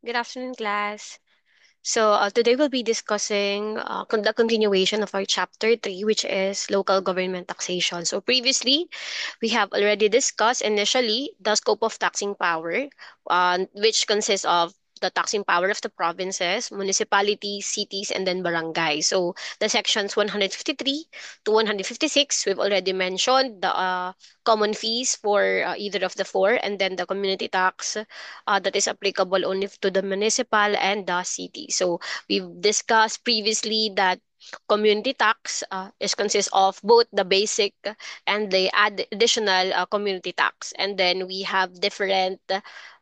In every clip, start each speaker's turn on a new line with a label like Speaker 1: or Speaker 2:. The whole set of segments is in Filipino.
Speaker 1: Good afternoon, class. Today we'll be discussing the continuation of our chapter 3, which is local government taxation. So previously, we have already discussed initially the scope of taxing power, which consists of the taxing power of the provinces, municipalities, cities, and then barangay. So the sections 153 to 156, we've already mentioned the common fees for either of the four, and then the community tax that is applicable only to the municipal and the city. So we've discussed previously that community tax is consists of both the basic and the additional community tax. And then we have different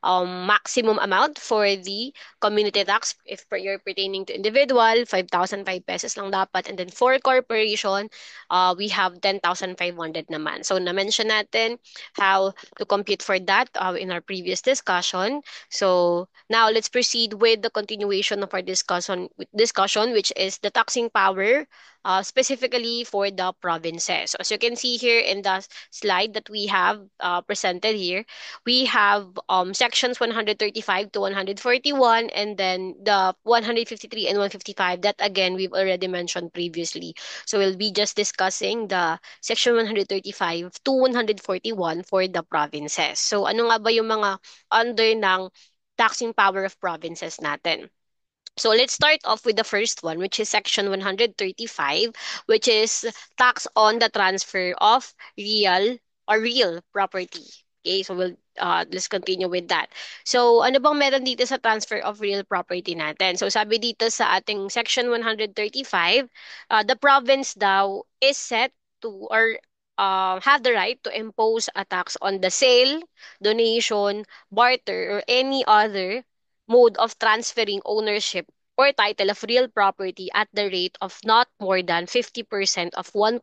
Speaker 1: maximum amount for the community tax. If you're pertaining to individual, 5,005 pesos lang dapat. And then for corporation, we have 10,500 naman. So na-mention natin how to compute for that in our previous discussion. So now let's proceed with the continuation of our discussion, which is the taxing power, specifically for the provinces. So as you can see here in the slide that we have presented here, we have sections 135 to 141, and then the 153 and 155 that again we've already mentioned previously. So we'll be just discussing the section 135 to 141 for the provinces. So ano nga ba yung mga under ng taxing power of provinces natin? So let's start off with the first one, which is section 135, which is tax on the transfer of real property. Okay, so let's continue with that. So ano bang meron dito sa transfer of real property natin? So sabi dito sa ating section 135, the province daw is set to or have the right to impose a tax on the sale, donation, barter, or any other mode of transferring ownership or title of real property at the rate of not more than 50% of 1%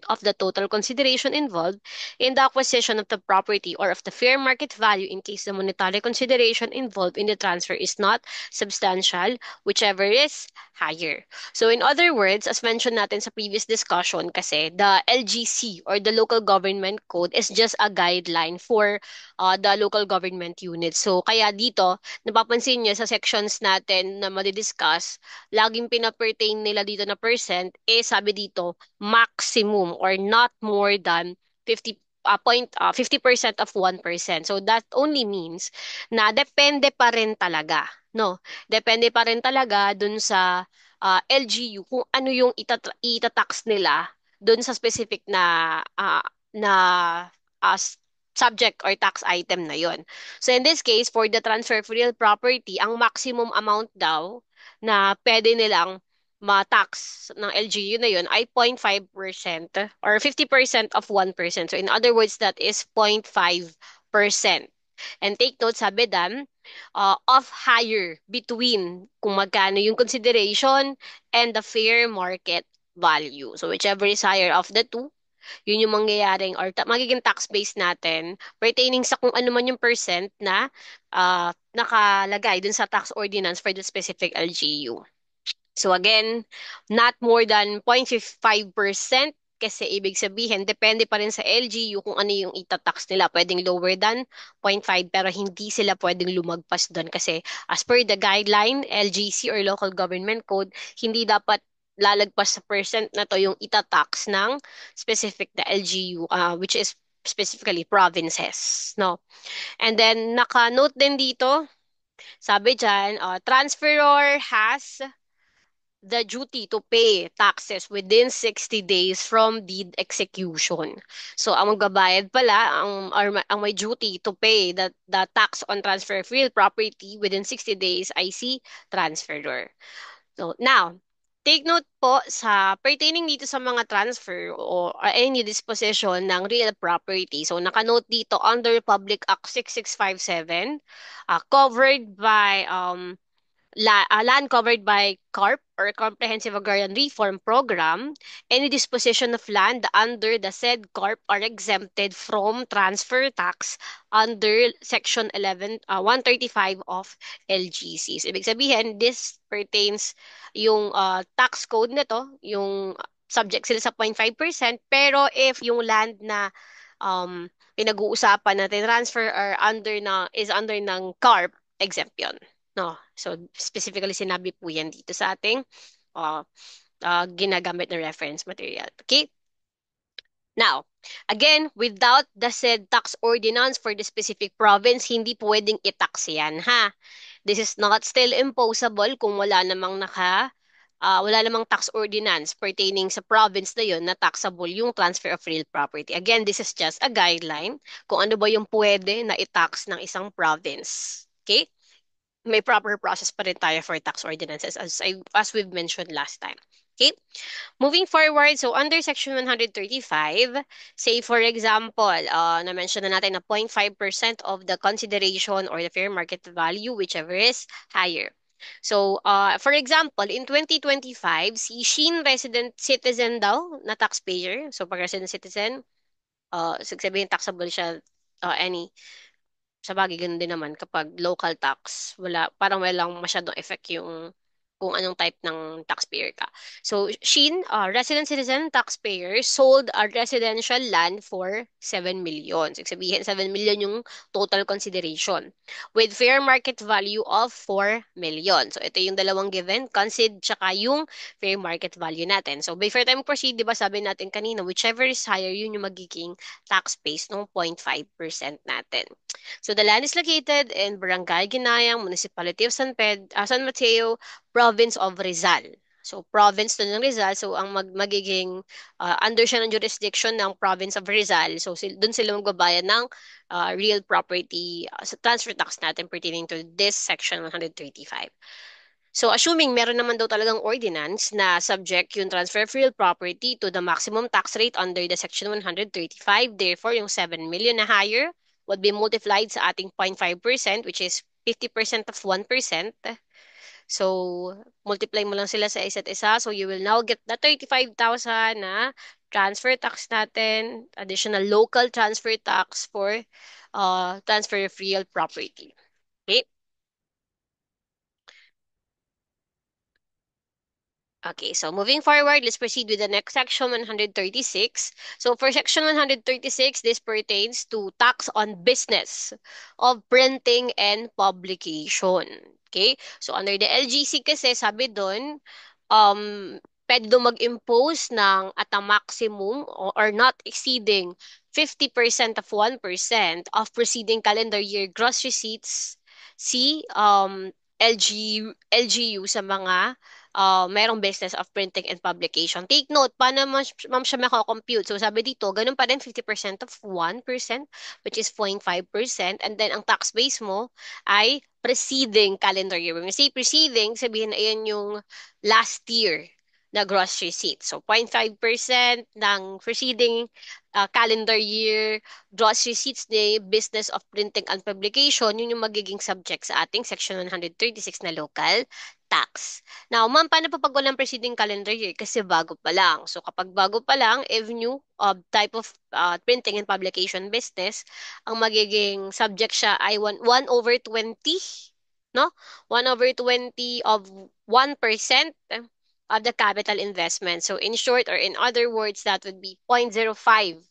Speaker 1: of the total consideration involved in the acquisition of the property or of the fair market value in case the monetary consideration involved in the transfer is not substantial, whichever is higher. So in other words, as mentioned natin sa previous discussion kasi, the LGC or the Local Government Code is just a guideline for the local government units. So kaya dito, napapansin niyo sa sections natin na madidiscuss, laging pinapertain nila dito na percent, sabi dito, maximum or not more than 50% of 1%. So that only means na depende pa rin talaga, no? Depende pa rin talaga dun sa LGU kung ano yung itatax nila dun sa specific na uh, subject or tax item na yon. So in this case, for the transfer of real property, ang maximum amount daw na pwede nilang ma-tax ng LGU na yon ay 0.5% or 50% of 1%. So in other words, that is 0.5%. And take note, sabi dan, of higher between kung magkano yung consideration and the fair market value. So whichever is higher of the two, yun yung mangyayaring or magiging tax base natin pertaining sa kung ano man yung percent na nakalagay dun sa tax ordinance for the specific LGU. So again, not more than 0.5% kasi ibig sabihin, depende pa rin sa LGU kung ano yung itatax nila. Pwedeng lower than 0.5 pero hindi sila pwedeng lumagpas doon kasi as per the guideline, LGC or Local Government Code, hindi dapat lalagpas sa percent na to yung itatax ng specific na LGU, which is specifically provinces. No? And then, naka-note din dito, sabi dyan, transferor has the duty to pay taxes within 60 days from deed execution. So, ang magbabayad pala, ang may duty to pay the tax on transfer of real property within 60 days ay si transferor. So, now, take note po sa pertaining dito sa mga transfer or any disposition ng real property. So, nakanote dito under Public Act 6657, covered by land covered by CARP or Comprehensive Agrarian Reform Program, any disposition of land under the said CARP are exempted from transfer tax under Section 135 of LGCs. Ibig sabihin, this pertains yung tax code nito, yung subject sila sa 0.5%, pero if yung land na pinag-uusapan natin transfer or is under ng CARP, exempt yun. No? So, specifically sinabi po yan dito sa ating uh, ginagamit na reference material. Okay? Now, again, without the said tax ordinance for the specific province, hindi pwedeng i-tax yan, ha? This is not still imposable kung wala namang tax ordinance pertaining sa province na yun na taxable yung transfer of real property. Again, this is just a guideline kung ano ba yung pwede na i-tax ng isang province. Okay? May proper process pa rin tayo for tax ordinances as we've mentioned last time. Okay? Moving forward, so under Section 135, say for example, na-mention na natin na 0.5% of the consideration or the fair market value, whichever is higher. So, for example, in 2025, si Sheen resident citizen daw na taxpayer. So, pag resident citizen, sabihin taxable siya any sa bagay, ganun din naman kapag local tax, parang walang masyadong effect yung kung anong type ng taxpayer ka. So, Sheen, resident citizen taxpayer, sold a residential land for 7 million. So, sabihin, 7 million yung total consideration with fair market value of 4 million. So, ito yung dalawang given, consid, tsaka yung fair market value natin. So, before time proceed, di ba sabi natin kanina, whichever is higher, yun yung magiging tax base ng 0.5% natin. So the land is located in Barangay Ginayang, Municipality of San Mateo, Province of Rizal. So province to ng Rizal, so ang magiging under siya ng jurisdiction ng Province of Rizal. So doon sila magbabayad ng real property sa transfer tax natin pertaining to this section 135. So, assuming meron naman daw talagang ordinance na subject yung transfer of real property to the maximum tax rate under the Section 135, therefore, yung 7 million na higher would be multiplied sa ating 0.5%, which is 50% of 1%. So, multiply mo lang sila sa isa't isa. So, you will now get the 35,000 na transfer tax natin, additional local transfer tax for transfer of real property. Okay? Okay, so moving forward, let's proceed with the next section, 136. So for section 136, this pertains to tax on business of printing and publication. Okay? So under the LGC kasi, sabi doon, pwede doon mag-impose ng at a maximum or not exceeding 50% of 1% of preceding calendar year gross receipts si LGU sa mga merong business of printing and publication. Take note, paano ma'am siya mako-compute? So sabi dito, ganun pa din 50% of 1%, which is 0.5%. And then ang tax base mo ay preceding calendar year. When we say preceding, sabihin na yan yung last year na gross receipt. So 0.5% ng preceding calendar year gross receipts ni business of printing and publication, yun yung magiging subject sa ating section 136 na local tax. Now, ma'am, paano pa pag walang preceding calendar year? Kasi bago pa lang. So, kapag bago pa lang, if new type of printing and publication business, ang magiging subject siya ay 1 over 20, no? 1 over 20 of 1% of the capital investment. So, in short, or in other words, that would be 0.05%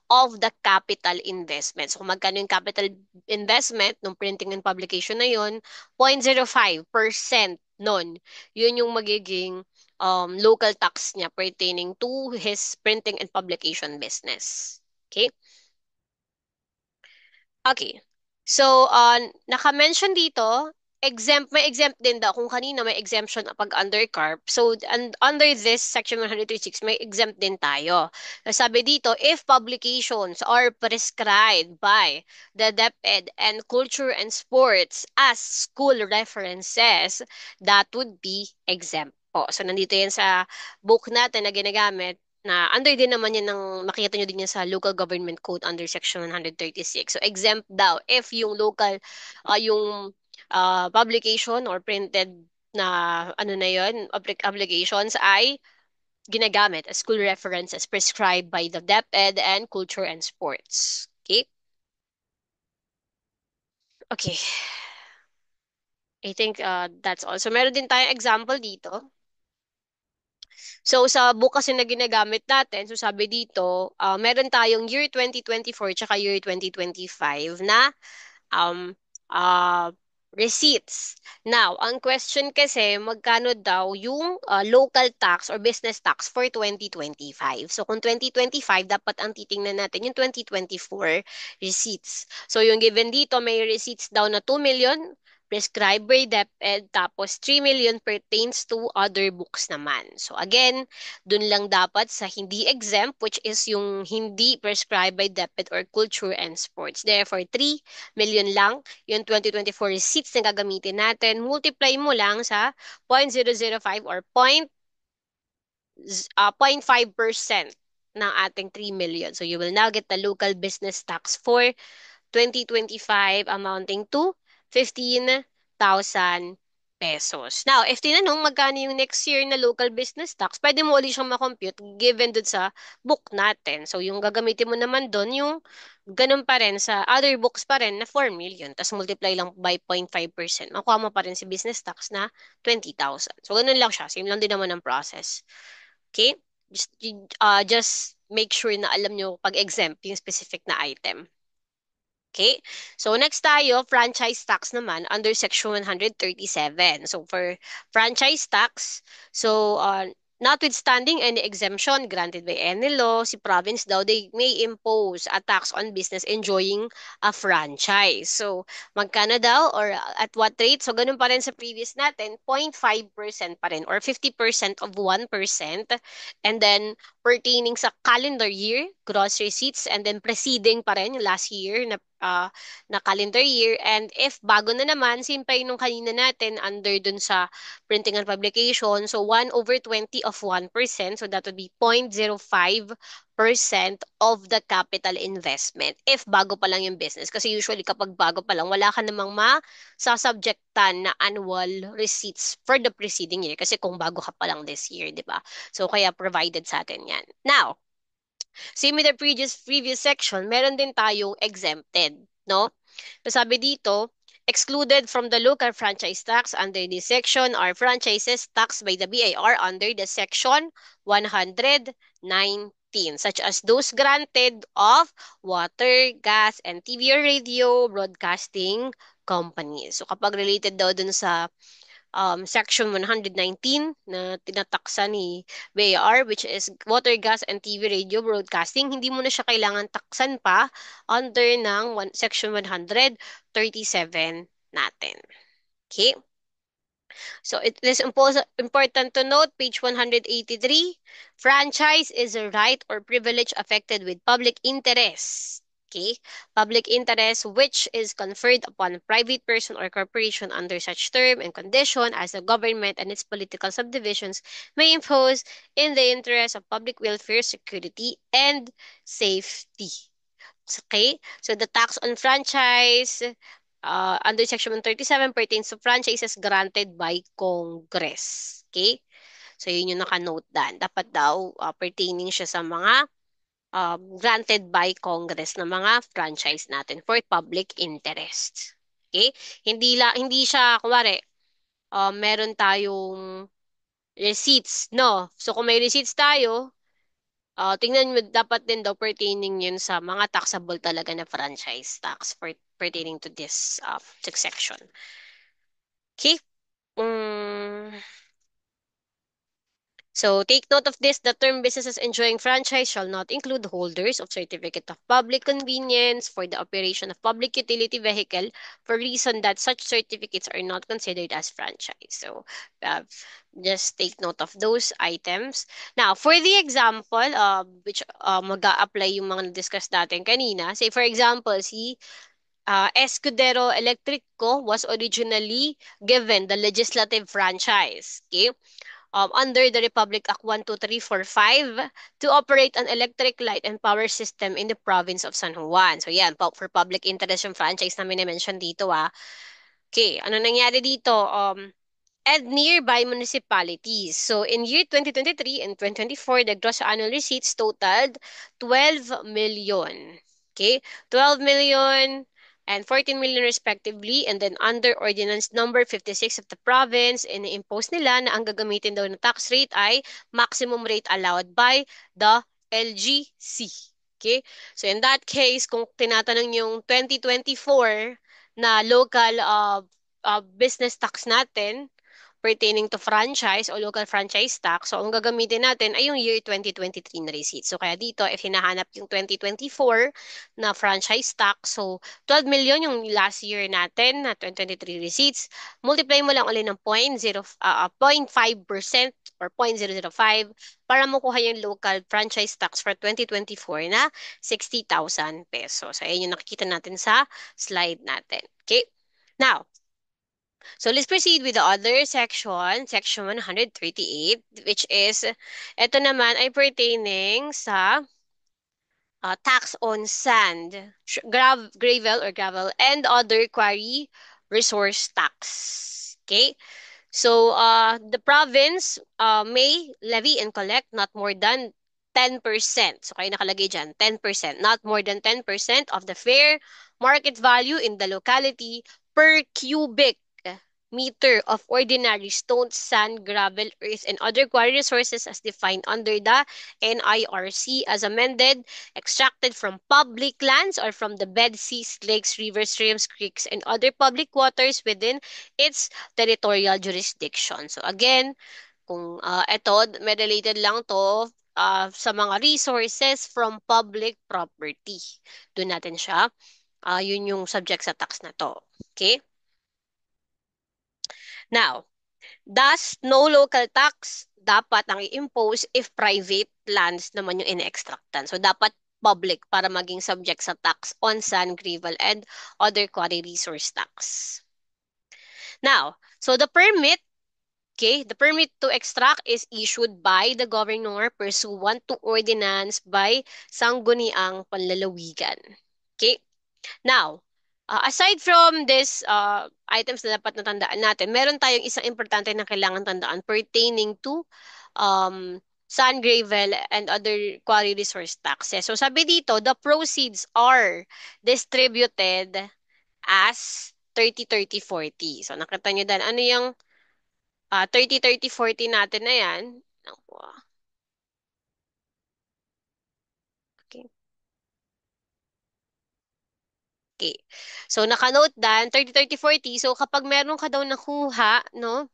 Speaker 1: of the capital investment. So, kung magkano yung capital investment ng printing and publication na yon, 0.05% nun. Yun yung magiging local tax niya pertaining to his printing and publication business. Okay? Okay. So, naka-mention dito, may exempt din daw. Kung kanina may exemption pag under CARP. So, and under this section 136, may exempt din tayo. Sabi dito, if publications are prescribed by the DepEd and Culture and Sports as school references, that would be exempt po. So, nandito yan sa book natin na ginagamit na under din naman yan makikita nyo din yan sa Local Government Code under Section 136. So, exempt daw if yung yung publication or printed na ano na yun, obligations ay ginagamit as school references prescribed by the DepEd and Culture and Sports. Okay? Okay. I think that's all. So, meron din tayong example dito. So, sa book kasi na ginagamit natin, so sabi dito, meron tayong year 2024 tsaka year 2025 na um, uh, receipts. Now, ang question kasi, magkano daw yung local tax or business tax for 2025? So, kung 2025, dapat ang titingnan natin yung 2024 receipts. So, yung given dito, may receipts daw na 2 million prescribed by DepEd, tapos 3 million pertains to other books naman. So, again, dun lang dapat sa hindi exempt, which is yung hindi prescribed by DepEd or culture and sports. Therefore, 3 million lang yung 2024 receipts na gagamitin natin, multiply mo lang sa 0.005 or 0.5% ng ating 3 million. So you will now get the local business tax for 2025 amounting to 15,000 pesos. Now, if tinanong magkano yung next year na local business tax, pwede mo ulit siyang makompute given dun sa book natin. So, yung gagamitin mo naman dun, yung ganun pa rin sa other books pa rin na 4 million. Tapos multiply lang by 0.5%. Makuha mo pa rin si business tax na 20,000. So, ganun lang siya. Same lang din naman ang process. Okay? Just make sure na alam nyo pag-exempt yung specific na item. Okay? So next tayo, franchise tax naman under Section 137. So for franchise tax, so notwithstanding any exemption granted by any law, si province daw, they may impose a tax on business enjoying a franchise. So magkano daw or at what rate? So ganun pa rin sa previous natin, 0.5% pa rin or 50% of 1%. And then pertaining sa calendar year, gross receipts, and then preceding pa rin yung last year na calendar year. And if bago na naman, same pa yung nung kanina natin under dun sa printing and publication. So 1/20 of 1%. So that would be 0.05% of the capital investment if bago pa lang yung business. Kasi usually kapag bago pa lang, wala ka namang masasubjectan na annual receipts for the preceding year. Kasi kung bago ka pa lang this year, di ba? So kaya provided sa atin yan. Now, same with the previous section, meron din tayong exempted, no? So sabi dito, excluded from the local franchise tax under this section are franchises taxed by the BIR under the section 119, such as those granted of water, gas, and TV or radio broadcasting companies. So kapag related daw dun sa Section 119 na tinataksa ni BAR, which is water, gas, and TV radio broadcasting, hindi mo na siya kailangan taksan pa under ng Section 137 natin. Okay? So it is important to note, page 183, franchise is a right or privilege affected with public interest. Okay? Public interest which is conferred upon a private person or corporation under such term and condition as the government and its political subdivisions may impose in the interest of public welfare, security, and safety. Okay? So the tax on franchise under Section 137 pertains to franchises granted by Congress. Okay? So yun yung naka-note dan. Dapat daw pertaining siya sa mga granted by Congress na mga franchise natin for public interest. Okay? Hindi siya kunwari meron tayong receipts, no? So kung may receipts tayo, tingnan mo, dapat din daw pertaining yun sa mga taxable talaga na franchise tax pertaining to this section. Okay? Mm, so take note of this. The term businesses enjoying franchise shall not include holders of certificate of public convenience for the operation of public utility vehicle for reason that such certificates are not considered as franchise. So uh, just take note of those items. Now, for the example, which mag-a-apply yung mga na-discuss natin kanina, say for example, si Escudero Electrico was originally given the legislative franchise. Okay? Under the Republic Act 12345 to operate an electric light and power system in the province of San Juan. So yan, for public interest yung franchise na mention dito Okay, ano nangyari dito? And nearby municipalities. So in year 2023 and 2024, the gross annual receipts totaled 12 million. Okay, 12 million and 14 million respectively. And then under Ordinance number 56 of the province, ini-impose nila na ang gagamitin daw na tax rate ay maximum rate allowed by the LGC. Okay? So in that case, kung tinatanong yung 2024 na local business tax natin pertaining to franchise o local franchise tax. So, ang gagamitin natin ay yung year 2023 na receipt. So, kaya dito, if hinahanap yung 2024 na franchise tax, so 12 million yung last year natin na 2023 receipts, multiply mo lang ulit ng 0.5% or 0.005 para makuha yung local franchise tax for 2024 na 60,000 pesos. So, ayun yung nakikita natin sa slide natin. Okay? Now, so let's proceed with the other section, section 138, which is, ito naman ay pertaining sa tax on sand, gravel or gravel, and other quarry resource tax. Okay? So, the province may levy and collect not more than 10%. So, kayo nakalagay dyan, 10%. Not more than 10% of the fair market value in the locality per cubic meter of ordinary stone, sand, gravel, earth, and other quarry resources as defined under the NIRC as amended, extracted from public lands or from the bed, seas, lakes, rivers, streams, creeks, and other public waters within its territorial jurisdiction. So again, kung ito, may related lang to sa mga resources from public property. Doon natin siya. Yun yung subject sa tax na to. Okay? Now, thus, no local tax dapat ang i-impose if private lands naman yung ine-extractan. So, dapat public para maging subject sa tax on sand, gravel, and other quarry resource tax. Now, so the permit, okay, the permit to extract is issued by the governor pursuant to ordinance by Sangguniang Panlalawigan. Okay? Now, aside from this items na dapat natandaan natin, meron tayong isang importante na kailangan tandaan pertaining to sand, gravel, and other quarry resource taxes. So sabi dito, the proceeds are distributed as 30-30-40. So nakita nyo dan, ano yung 30-30-40 natin na yan? Naku, okay. Okay. So, naka-note dan, 30-30-40. So, kapag meron ka daw nakuha, no,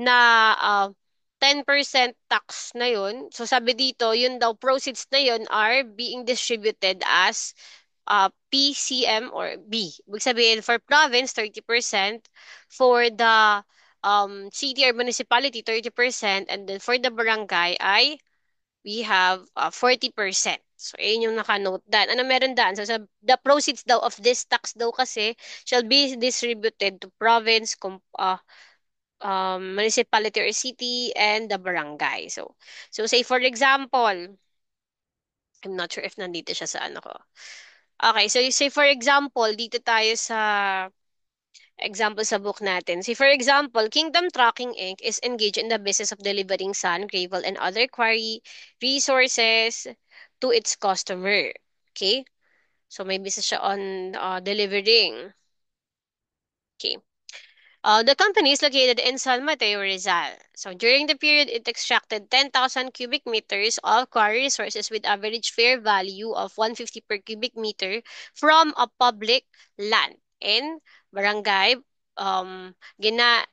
Speaker 1: na 10% tax na yun, so sabi dito, yun daw, proceeds na yun are being distributed as PCM or B. Ibig sabihin, for province, 30%, for the city or municipality, 30%, and then for the barangay ay we have 40%. So, ayun yung naka-note dan. Ano meron dan? So, the proceeds daw of this tax daw kasi shall be distributed to province, municipality or city, and the barangay. So say for example, I'm not sure if nandito siya sa ano ko. Okay, so say for example, dito tayo sa example sa book natin. See, for example, Kingdom Trucking Inc. is engaged in the business of delivering sand, gravel, and other quarry resources to its customer. Okay? So, may business siya on delivering. Okay. The company is located in San Mateo, Rizal. So, during the period, it extracted 10,000 cubic meters of quarry resources with average fair value of 150 per cubic meter from a public land in Barangay Gina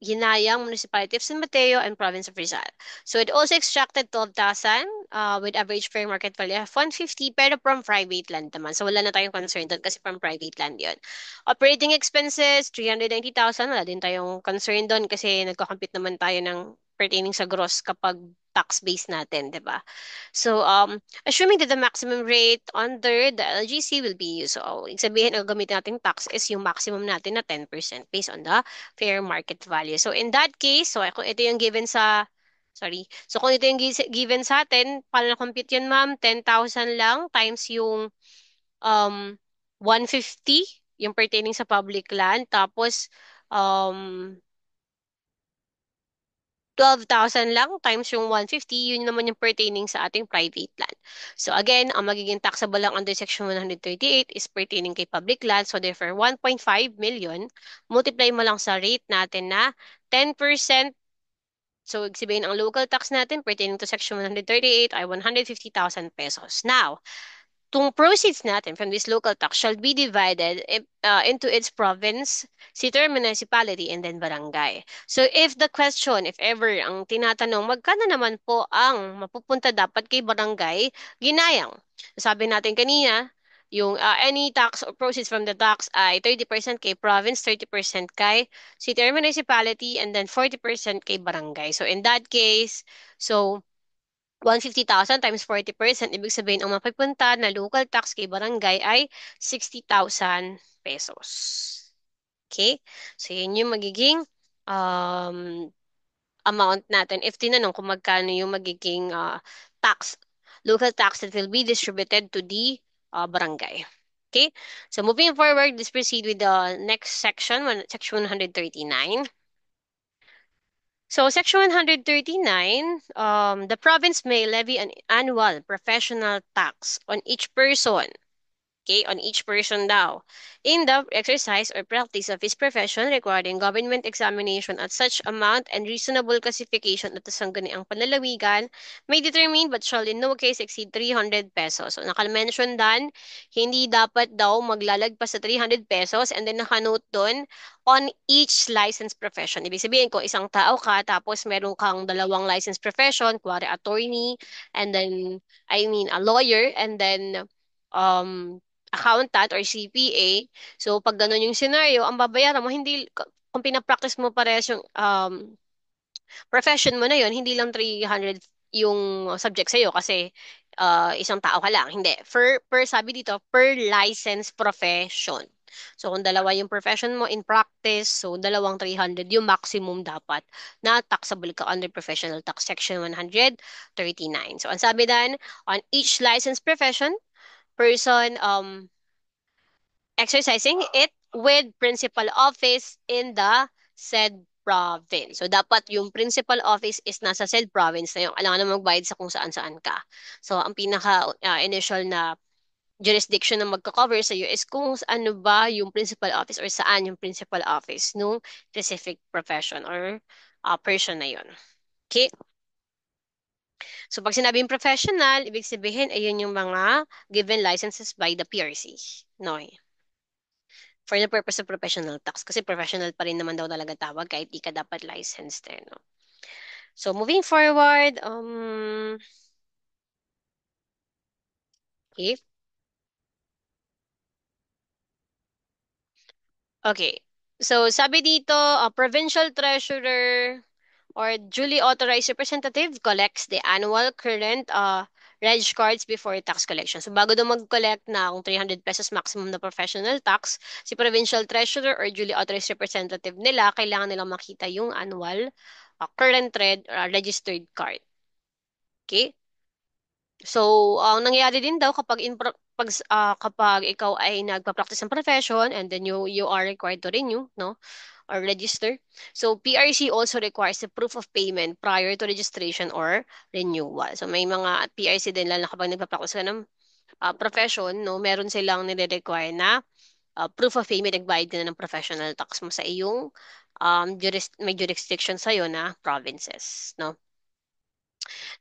Speaker 1: Ginayang Municipality of San Mateo and Province of Rizal. So it also extracted 12,000 with average fair market value of 150 pero from private land naman. So wala na tayong concern doon kasi from private land yun. Operating expenses, 390,000. Wala din tayong concern doon kasi nagko-compute naman tayo ng pertaining sa gross kapag tax base natin, 'di ba? So, assuming that the maximum rate under the LGC will be used. So, ibig sabihin, ang gamitin nating tax is yung maximum natin na 10% based on the fair market value. So, in that case, so kung ito yung given sa, sorry, so kung ito yung given sa atin, paano na-compute yun, ma'am? 10,000 lang times yung um, 150, yung pertaining sa public land, tapos um, 12,000 lang times yung 150, yun naman yung pertaining sa ating private land. So again, ang magiging taxable lang under Section 138 is pertaining kay public land. So therefore, 1.5 million, multiply mo lang sa rate natin na 10%. So sabihin ang local tax natin pertaining to Section 138 ay 150,000 pesos. Now, Tung proceeds natin from this local tax shall be divided into its province, city or municipality, and then barangay. So if the question, if ever ang tinatanong, magkano naman po ang mapupunta dapat kay barangay, ginayang. Sabi natin kanina, yung any tax or proceeds from the tax ay 30% kay province, 30% kay city or municipality, and then 40% kay barangay. So in that case, so 150,000 times 40%, ibig sabihin ang mapupunta na local tax kay barangay ay 60,000 pesos. Okay? So, yun yung magiging um, amount natin. If tinanong kung magkano yung magiging tax, local tax that will be distributed to the barangay. Okay? So, moving forward, let's proceed with the next section, section 139. So, Section 139, the province may levy an annual professional tax on each person. Okay, on each person daw. In the exercise or practice of his profession regarding government examination at such amount and reasonable classification at sangguniang panlalawigan may determine but shall in no case exceed 300 pesos. So, naka-mention dan, hindi dapat daw maglalagpas sa 300 pesos and then nakanote doon on each licensed profession. Ibig sabihin ko, isang tao ka, tapos meron kang dalawang licensed profession, kuwari attorney, and then, I mean, a lawyer, and then, accountant or CPA. So, pag ganun yung scenario, ang babayaran mo, hindi, kung pinapractice mo parehas yung profession mo na yun, hindi lang 300 yung subject sa'yo kasi isang tao ka lang. Hindi. Sabi dito, per license profession. So, kung dalawa yung profession mo in practice, so dalawang 300 yung maximum dapat na taxable ka under professional tax section 139. So, ang sabi dan, on each licensed profession, person exercising it with principal office in the said province. So, dapat yung principal office is nasa said province na yung kailangan na magbayad sa kung saan-saan ka. So, ang pinaka-initial na jurisdiction na magka-cover sa iyo is kung ano ba yung principal office or saan yung principal office nung specific profession or person na yun. Okay? So, pag sinabing professional, ibig sabihin, ayun yung mga given licenses by the PRC. No? For the purpose of professional tax. Kasi professional pa rin naman daw talaga tawag kahit di ka dapat licensed eh, no? So, moving forward, okay. Okay. So, sabi dito, a provincial treasurer or duly authorized representative collects the annual current reg cards before tax collection. So, bago daw mag-collect na kung 300 pesos maximum na professional tax, si provincial treasurer or duly authorized representative nila, kailangan nilang makita yung annual current registered card. Okay? So, ang nangyayari din daw kapag kapag ikaw ay nagpa-practice ng profession and then you are required to renew, no? Or register. So, PRC also requires a proof of payment prior to registration or renewal. So, may mga PRC din lang na kapag nagpa-practice ka ng profession, no, meron silang nire-require na proof of payment, nagbayad ka na ng professional tax mo sa iyong may jurisdiction sa'yo na provinces, no?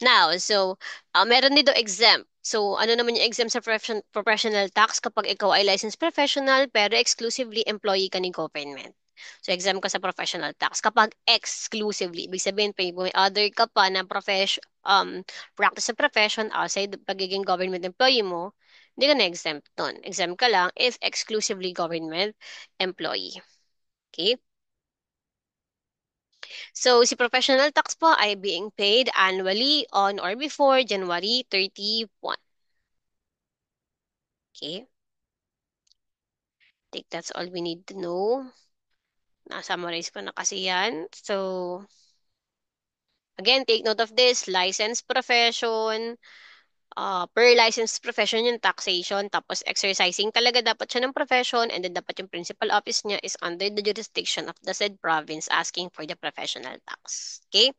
Speaker 1: Now, so, meron dito exempt. So, ano naman yung exempt sa professional tax kapag ikaw ay licensed professional pero exclusively employee ka ni government. So, exempt ka sa professional tax. Kapag exclusively, ibig sabihin, may other ka pa na practice sa profession outside the pagiging government employee mo, hindi ka na-exempt nun. Exempt ka lang if exclusively government employee. Okay? So, si professional tax po ay being paid annually on or before January 31. Okay? I think that's all we need to know. Na-summarize ko na kasi yan. So, again, take note of this. Licensed profession. Per licensed profession yung taxation. Tapos, exercising talaga dapat siya ng profession. And then, dapat yung principal office niya is under the jurisdiction of the said province asking for the professional tax. Okay?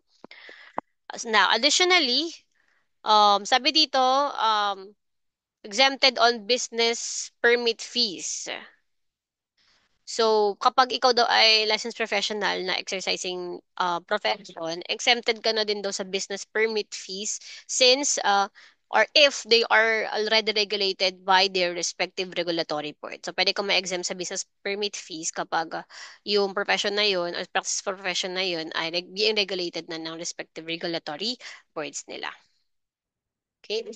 Speaker 1: Now, additionally, sabi dito, exempted on business permit fees. So, kapag ikaw daw ay licensed professional na exercising profession, exempted ka na din daw sa business permit fees since or if they are already regulated by their respective regulatory board. So, pwede kang ma-exempt sa business permit fees kapag yung profession na yun or practice profession na yun ay being regulated na ng respective regulatory boards nila. Okay?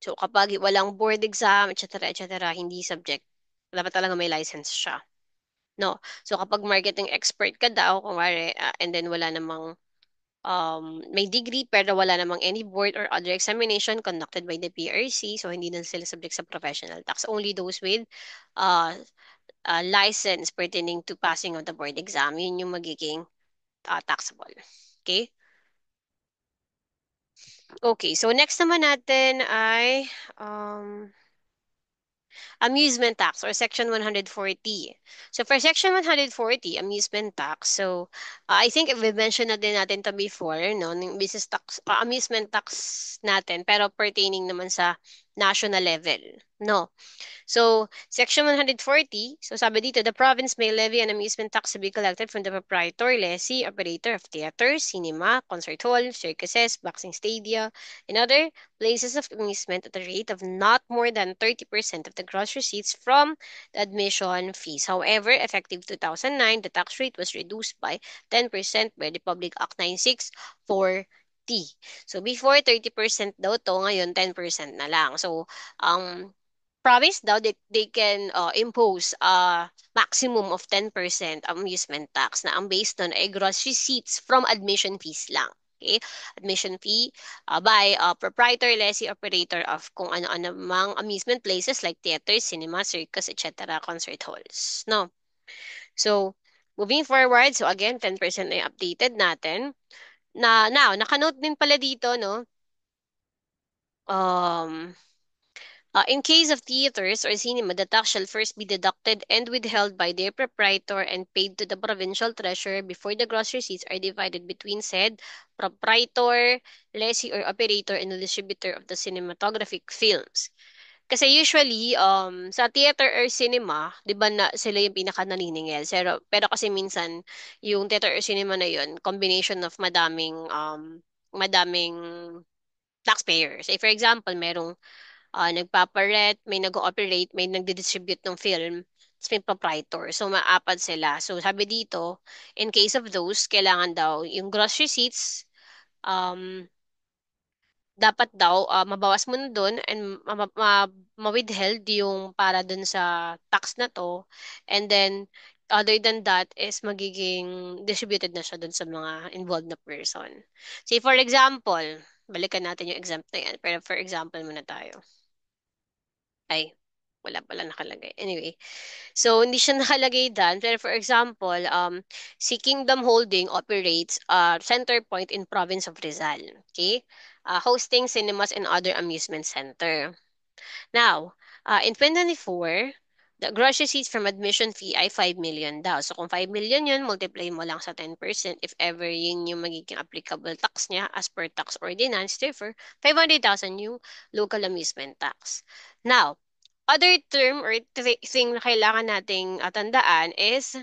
Speaker 1: So, kapag walang board exam, etc., hindi subject, dapat talaga may license siya. No. So, kapag marketing expert ka daw, kumare, and then wala namang may degree pero wala namang any board or other examination conducted by the PRC, so hindi na sila subject sa professional tax. Only those with uh, license pertaining to passing of the board exam, yun yung magiging taxable. Okay? Okay, so next naman natin ay um, amusement tax or Section 140. So for Section 140, amusement tax, so I think we mentioned na din natin to before, no, ng business tax, amusement tax natin, pero pertaining naman sa national level, no? So, Section 140, so sabi dito, the province may levy an amusement tax to be collected from the proprietor, lessee, operator of theater, cinema, concert hall, circuses, boxing stadia, and other places of amusement at a rate of not more than 30% of the gross receipts from the admission fees. However, effective 2009, the tax rate was reduced by 10% by Republic Act 9640. So, before 30% daw to, ngayon 10% na lang. So, ang province daw they can impose a maximum of 10% amusement tax na ang based on ay gross receipts from admission fees lang. Okay? Admission fee by proprietor, lessee, operator of kung ano-ano mang amusement places like theaters, cinema, circus, etc., concert halls. No? So, moving forward, so again, 10% ay updated natin. Now, nakanote din pala dito, no? Um, in case of theaters or cinema, the tax shall first be deducted and withheld by their proprietor and paid to the provincial treasurer before the gross receipts are divided between said proprietor, lessee or operator, and the distributor of the cinematographic films. Kasi usually, sa theater or cinema, di ba na sila yung pinaka naniningil. Pero kasi minsan, yung theater or cinema na yun, combination of madaming taxpayers. Say for example, merong nagpaparent, may nag-ooperate, may nagdi-distribute ng film, tapos may proprietor. So, maapat sila. So, sabi dito, in case of those, kailangan daw yung gross receipts, um, dapat daw mabawas mo na doon and ma-withheld yung para doon sa tax na to. And then, other than that is magiging distributed na siya doon sa mga involved na person. Say, for example, balikan natin yung exempt na yan. Pero for example muna tayo. Ay, wala pala nakalagay. Anyway, so hindi siya nakalagay dyan. Pero for example, si Kingdom Holding operates a center point in province of Rizal. Okay? Hosting cinemas and other amusement center. Now, in 2024, the gross receipts from admission fee ay 5 million daw. So kung 5 million yun, multiply mo lang sa 10% if ever yun yung magiging applicable tax niya as per tax ordinance. Therefore, 500,000 yung local amusement tax. Now, other term or thing na kailangan nating tandaan is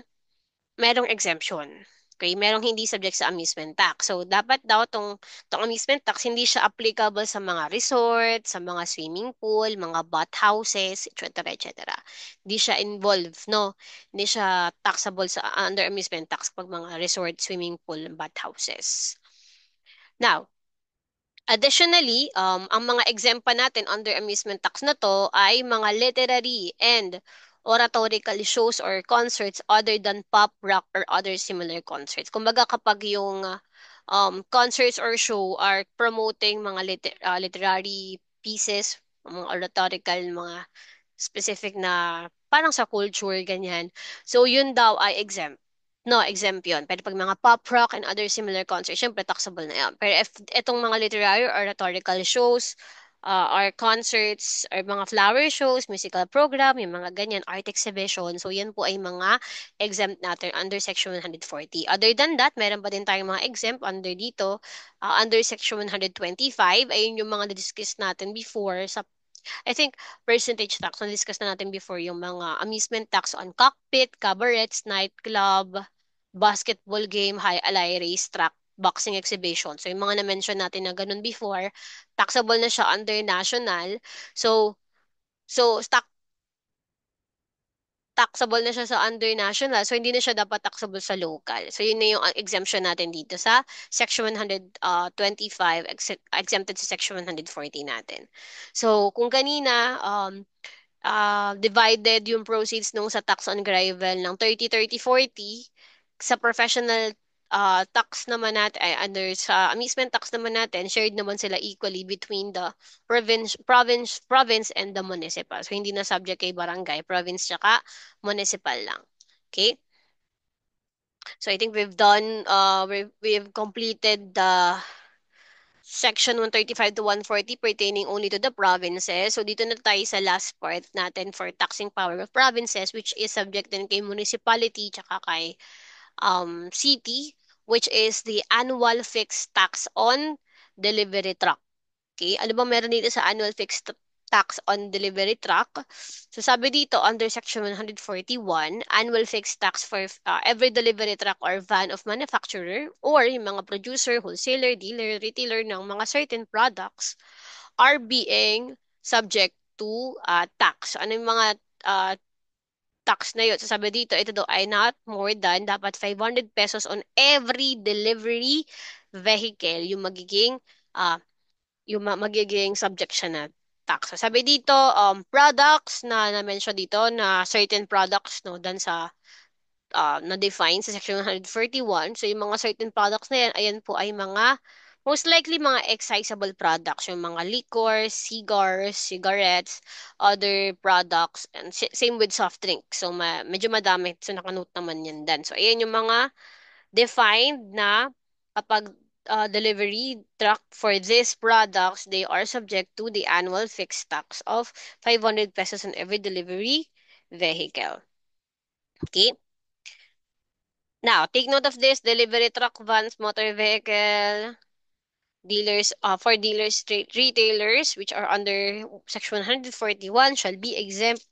Speaker 1: merong exemption. Okay, merong hindi subject sa amusement tax. So, dapat daw tong amusement tax, hindi siya applicable sa mga resort, sa mga swimming pool, mga bath houses, etc., etc. Hindi siya involved, no? Hindi siya taxable sa under amusement tax pag mga resort, swimming pool, bath houses. Now, additionally, ang mga exempt pa natin under amusement tax na to ay mga literary and oratorical shows or concerts other than pop, rock, or other similar concerts. Kumbaga kapag yung concerts or show are promoting mga literary pieces, mga oratorical, mga specific na parang sa culture, ganyan. So, yun daw ay exempt. No, exempt yun. Pero pag mga pop rock and other similar concerts, syempre taxable na yan. Pero if itong mga literary or rhetorical shows, or concerts, or mga flower shows, musical program, yung mga ganyan, art exhibition, so yan po ay mga exempt natin under Section 140. Other than that, meron pa din tayong mga exempt under dito, under Section 125, ayun yung mga na-discuss natin before sa I think percentage tax, na-discuss na natin before yung mga amusement tax on cockpit, cabarets, nightclub, basketball game, high alay, racetrack, boxing exhibition. So, yung mga na-mention natin na ganun before, taxable na siya under national. So, so taxable na siya sa under national. So, hindi na siya dapat taxable sa local. So, yun na yung exemption natin dito sa Section 125, exempted sa Section 140 natin. So, kung kanina, divided yung proceeds nung sa tax on gravel ng 30-30-40 sa professional tax naman natin, ay, under sa amusement tax naman natin, shared naman sila equally between the province and the municipal. So, hindi na subject kay barangay, province tsaka municipal lang. Okay? So, I think we've completed the Section 135 to 140 pertaining only to the provinces. So dito na tayo sa last part natin for taxing power of provinces, which is subject din kay municipality tsaka kay city, which is the annual fixed tax on delivery truck. Okay, ano ba meron dito sa annual fixed tax on delivery truck? So sabi dito under section 141, annual fixed tax for every delivery truck or van of manufacturer or yung mga producer, wholesaler, dealer, retailer ng mga certain products are being subject to tax. Ano yung mga uh, tax na yun? So sabi dito, ito daw ay not more than dapat 500 pesos on every delivery vehicle yung magiging magiging subject siya na tax. So, sabi dito, products na na-mention dito na certain products no dan sa na-define sa section 141. So, yung mga certain products na yan, ayan po ay mga most likely mga excisable products, yung mga liquor, cigars, cigarettes, other products, and same with soft drinks. So, medyo madami. So, nakanote naman yan dan. So, ayan yung mga defined na kapag delivery truck for these products, they are subject to the annual fixed tax of 500 pesos on every delivery vehicle. Okay? Now, take note of this, delivery truck, vans, motor vehicle, dealers, for dealers, retailers, which are under Section 141, shall be exempt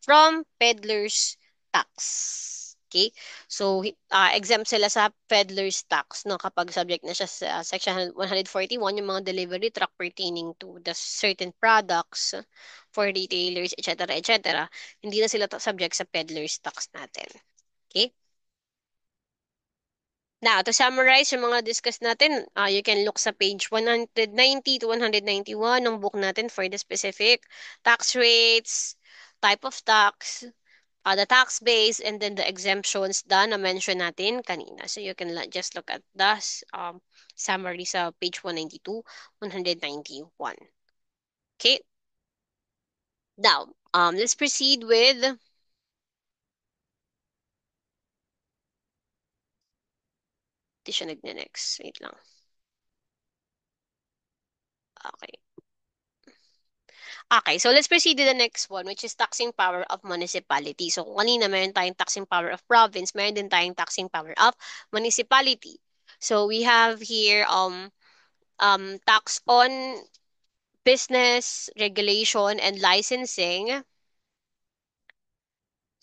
Speaker 1: from peddler's tax. Okay? So, exempt sila sa peddler's tax, no? Kapag subject na siya sa Section 141, yung mga delivery truck pertaining to the certain products for retailers, etc., etc., hindi na sila subject sa peddler's tax natin. Okay? Now, to summarize yung mga discuss natin, you can look sa page 190 to 191 ng book natin for the specific tax rates, type of tax, the tax base, and then the exemptions na-mention natin kanina. So you can just look at the summary sa page 192, 191. Okay? Now, let's proceed with, di siya nagne-next. Wait lang. Okay. Okay, so let's proceed to the next one, which is taxing power of municipality. So kung kanina meron tayong taxing power of province, meron din tayong taxing power of municipality. So we have here tax on business, regulation, and licensing,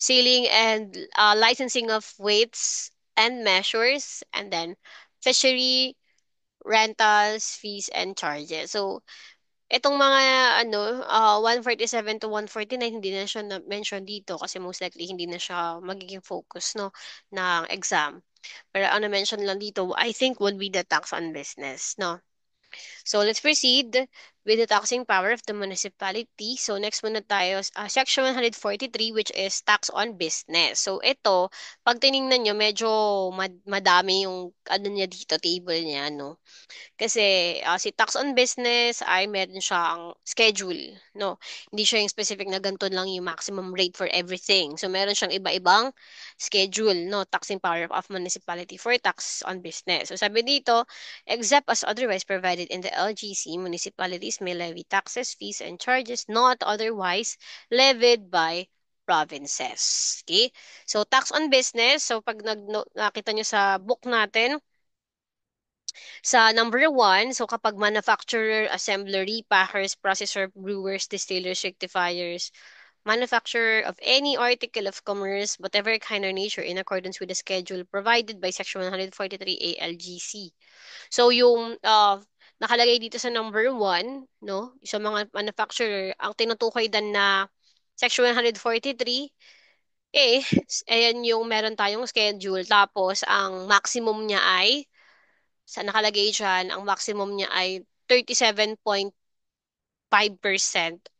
Speaker 1: sealing and licensing of weights and measures, and then fishery, rentals, fees, and charges. So itong mga 147 to 149 hindi na siya na-mention dito kasi most likely hindi na siya magiging focus no ng exam. Pero ano mention lang dito, I think would be the tax on business, no? So let's proceed with the taxing power of the municipality. So next muna tayo, Section 143, which is tax on business. So ito, pag tiningnan nyo, medyo madami yung ano niya dito, table niya, no? Kasi si tax on business ay meron siyang schedule, no? Hindi siya yung specific na ganito lang yung maximum rate for everything. So meron siyang iba-ibang schedule, no? Taxing power of municipality for tax on business. So sabi dito, except as otherwise provided in the LGC, municipalities may levy taxes, fees, and charges not otherwise levied by provinces. Okay? So tax on business, so pag nakita nyo sa book natin, sa number one, so kapag manufacturer, assembler, packers, processor, brewers, distillers, rectifiers, manufacturer of any article of commerce, whatever kind or nature, in accordance with the schedule provided by Section 143 ALGC. So yung nakalagay dito sa number 1, no, sa mga manufacturer, ang tinutukoy dan na Section 143, ayan yung meron tayong schedule. Tapos, ang maximum niya ay, sa nakalagay dyan, ang maximum niya ay 37.5%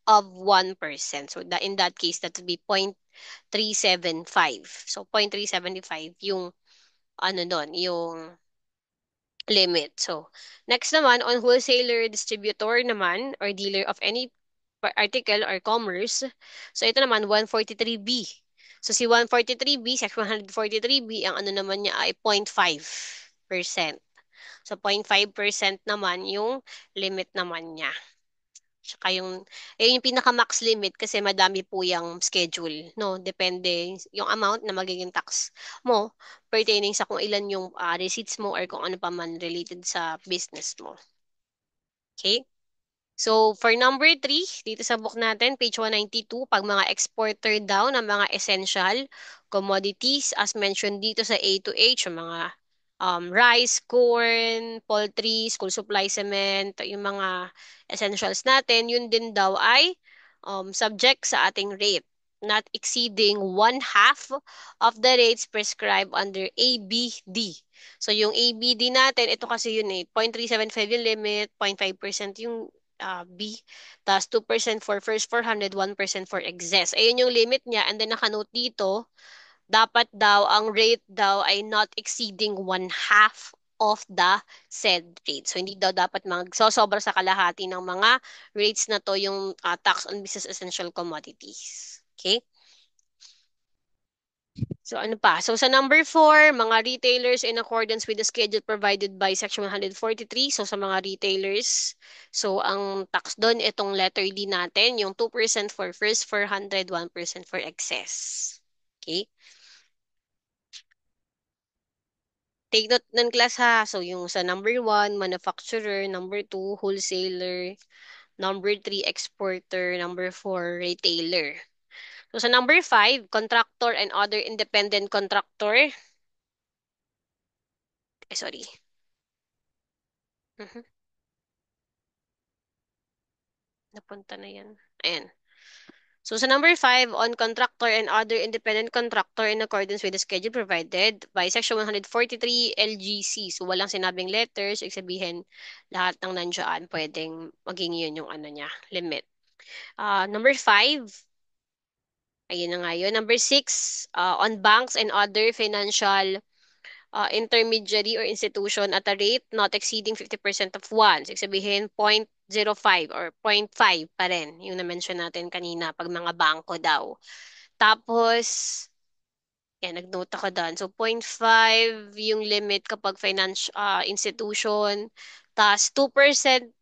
Speaker 1: of 1%. So, in that case, that would be 0.375. So, 0.375 yung, ano doon, yung limit. So, next naman, on wholesaler, distributor naman, or dealer of any article or commerce. So, ito naman, 143B. So, si 143B, section 143B, ang ano naman niya ay 0.5%. So, 0.5% naman yung limit naman niya. Tsaka yung pinaka-max limit kasi madami po yung schedule, no? Depende yung amount na magiging tax mo pertaining sa kung ilan yung receipts mo or kung ano pa man related sa business mo. Okay? So, for number 3, dito sa book natin, page 192, pag mga exporter daw ng mga essential commodities, as mentioned dito sa A to H, yung mga rice, corn, poultry, school supply, cement, yung mga essentials natin, yun din daw ay subject sa ating rate, not exceeding one half of the rates prescribed under ABD. So, yung ABD natin, ito kasi yun 0.375 yung limit, 0.5% yung B, tapos 2% for first 400, 1% for excess. Ayun yung limit niya. And then nakanote dito, dapat daw, ang rate daw ay not exceeding one half of the said rate. So, hindi daw dapat magsosobra sa kalahati ng mga rates na to yung tax on business essential commodities. Okay? So ano pa? So sa number 4, mga retailers in accordance with the schedule provided by Section 143. So sa mga retailers, so ang tax doon, itong letter D natin, yung 2% for first, 400, 1% for excess. Okay? Take note ng class ha. So yung sa number 1, manufacturer, number 2, wholesaler, number 3, exporter, number 4, retailer. So sa number 5, contractor and other independent contractor. Sorry. Mhm. Napunta na yan. Ayan. So sa number 5, on contractor and other independent contractor in accordance with the schedule provided by Section 143 LGC. So walang sinabing letters, ibig sabihin lahat ng nandiyan pwedeng maging yun yung ano niya, limit. Number 5, ayun na nga yun. Number 6, on banks and other financial intermediary or institution at a rate not exceeding 50% of one. So, sabihin, 0.05 or 0.5 pa rin. Yung na-mention natin kanina pag mga bangko daw. Tapos, yan, nag-note ako doon. So, 0.5 yung limit kapag finance institution. Tapos, 2%.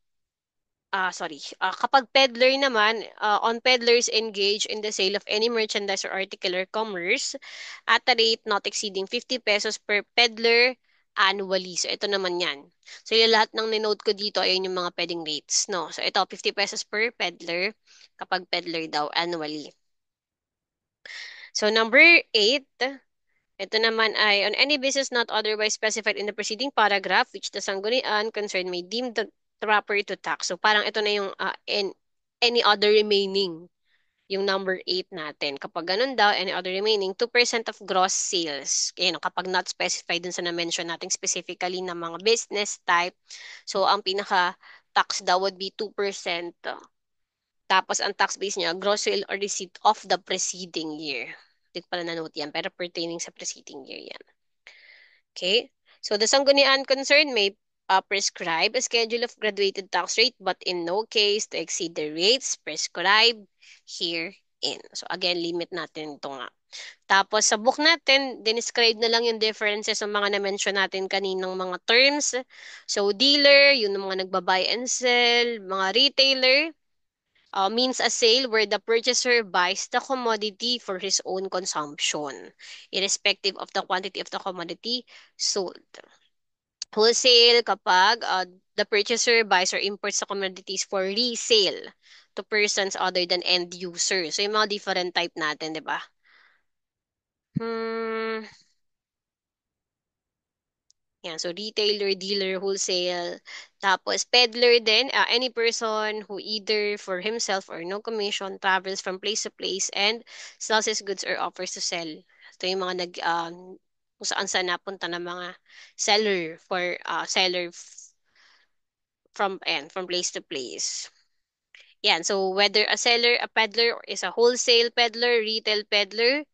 Speaker 1: Kapag peddler naman, on peddlers engage in the sale of any merchandise or article or commerce at a rate not exceeding 50 pesos per peddler annually. So, ito naman yan. So, yung lahat ng ninote ko dito, ayun yung mga pwedeng rates, no? So, ito, 50 pesos per peddler kapag peddler daw annually. So, number 8, ito naman ay, on any business not otherwise specified in the preceding paragraph, which the sanggunian concerned may deem the proper to tax. So parang ito na yung any other remaining, yung number 8 natin. Kapag ganun daw, any other remaining, 2% of gross sales. Kaya kapag not specified dun sa na-mention natin specifically na mga business type, so ang pinaka-tax daw would be 2%. Tapos ang tax base niya, gross sale or receipt of the preceding year. Hindi ko pala na-note yan, pero pertaining sa preceding year yan. Okay? So the sanggunian concerned may prescribe a schedule of graduated tax rate but in no case to exceed the rates prescribed herein. So again, limit natin ito nga. Tapos sa book natin, dinescribe na lang yung differences ng mga na-mention natin kaninang mga terms. So dealer, yung mga nagba-buy and sell, mga retailer, means a sale where the purchaser buys the commodity for his own consumption, irrespective of the quantity of the commodity sold. Wholesale, kapag the purchaser buys or imports the commodities for resale to persons other than end user. So, yung mga different type natin, di ba? Hmm, yan. So, retailer, dealer, wholesale. Tapos, peddler din, any person who either for himself or no commission travels from place to place and sells his goods or offers to sell. Ito yung mga kung saan saan napunta ng mga seller from place to place. Yan. So, whether a seller, a peddler, is a wholesale peddler, retail peddler,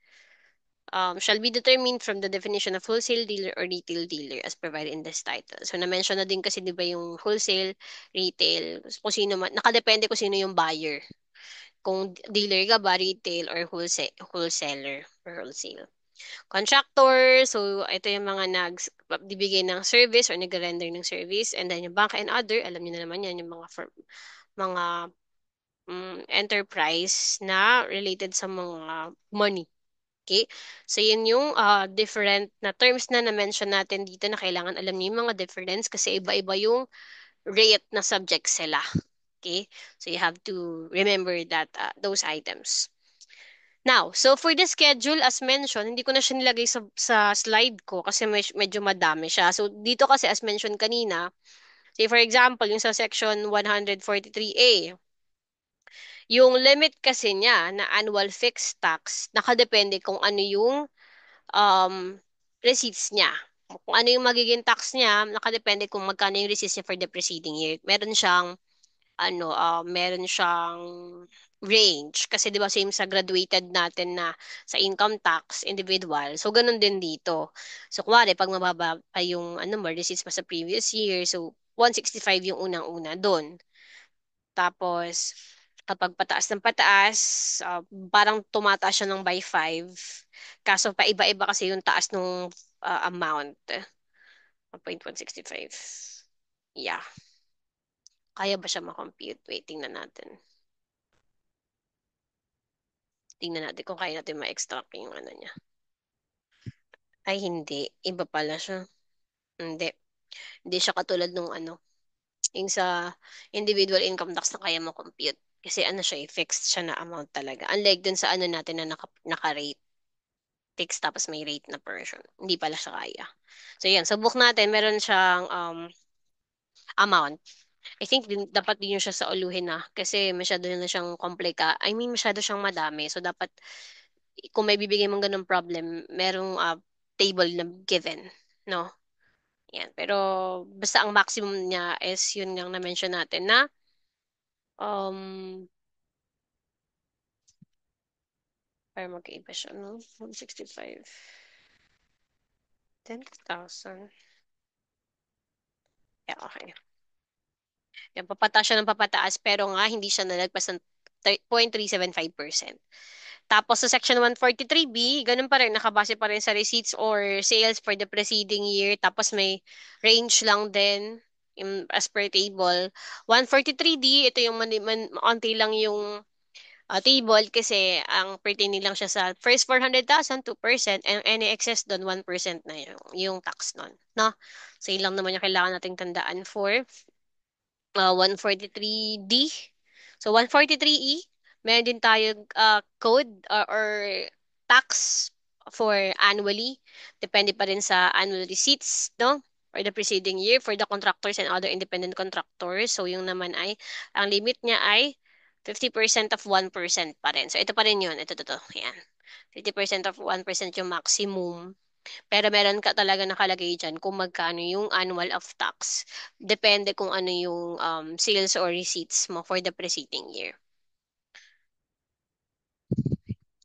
Speaker 1: shall be determined from the definition of wholesale dealer or retail dealer as provided in this title. So, na-mention na din kasi di ba yung wholesale, retail, kung sino man, nakadepende kung sino yung buyer. Kung dealer ka ba, retail, or wholesaler or wholesale. Contractor, so ito yung mga nagbibigay ng service or nag-render ng service. And then yung bank and other, alam niyo na naman yan, yung mga mga enterprise na related sa mga money. Okay? So, yun yung different na terms na na-mention natin dito na kailangan alam niyo yung mga difference kasi iba-iba yung rate na subject sila. Okay? So, you have to remember that those items. Now, so for the schedule, as mentioned, hindi ko na siya nilagay sa slide ko kasi medyo madami siya. So, dito kasi as mentioned kanina, say for example, yung sa section 143A, yung limit kasi niya na annual fixed tax, nakadepende kung ano yung um, receipts niya. Kung ano yung magiging tax niya, nakadepende kung magkano yung receipts niya for the preceding year. Meron siyang range. Kasi di ba same sa graduated natin na sa income tax, individual. So, ganun din dito. So, kuwari, pag mababa pa yung receipts pa sa previous year, so 165 yung unang-una doon. Tapos, kapag pataas ng pataas, parang tumataas siya ng by 5. Kaso pa iba-iba kasi yung taas ng amount. 1.165. Yeah. Kaya ba siya makompute? Wait, tingnan natin. Tingnan natin kung kaya natin ma-extract yung ano niya. Ay, hindi. Iba pala siya. Hindi. Hindi siya katulad nung yung sa individual income tax na kaya mo compute. Kasi siya, fixed siya na amount talaga. Unlike dun sa natin na naka-rate. Fixed tapos may rate na version. Hindi pala siya kaya. So, yan. So, book natin, meron siyang amount. I think dapat din yun siya sa uluhin na kasi masyado na siyang komplika. I mean, masyado siyang madami. So, dapat kung may bibigay mong ganung problem, merong table na given. No? Yan. Pero, basta ang maximum niya is yun yung na-mention natin na um, para magkaiba siya, no? 165. 10,000. Yeah, okay. Yan, papataas siya ng papataas pero nga hindi siya nalagpas ng 0.375%. Tapos sa Section 143B, ganun pa rin, nakabase pa rin sa receipts or sales for the preceding year. Tapos may range lang din as per table. 143D, ito yung onti lang yung table kasi ang pertaining lang siya sa first 400,000, 2%, and any excess doon, 1% na yung tax nun. No? So, yun lang naman yung kailangan nating tandaan for 143D. So, 143E, meron din tayo code or tax for annually. Depende pa rin sa annual receipts, no? For the preceding year for the contractors and other independent contractors. So, yung naman ay, ang limit niya ay 50% of 1% pa rin. So, ito pa rin yun. Ito. Yan. 50% of 1% yung maximum pero meron ka talaga nakalagay dyan kung magkano yung annual of tax. Depende kung ano yung sales or receipts mo for the preceding year.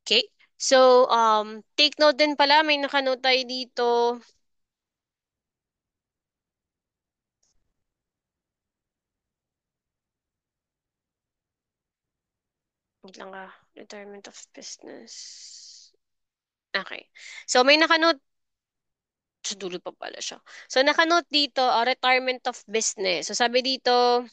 Speaker 1: Okay? So, take note din pala, may nakanote tayo dito. Wait lang retirement of business. Okay. So, may nakanote, sa dulo pa pala siya. So, nakanote dito, retirement of business. So, sabi dito,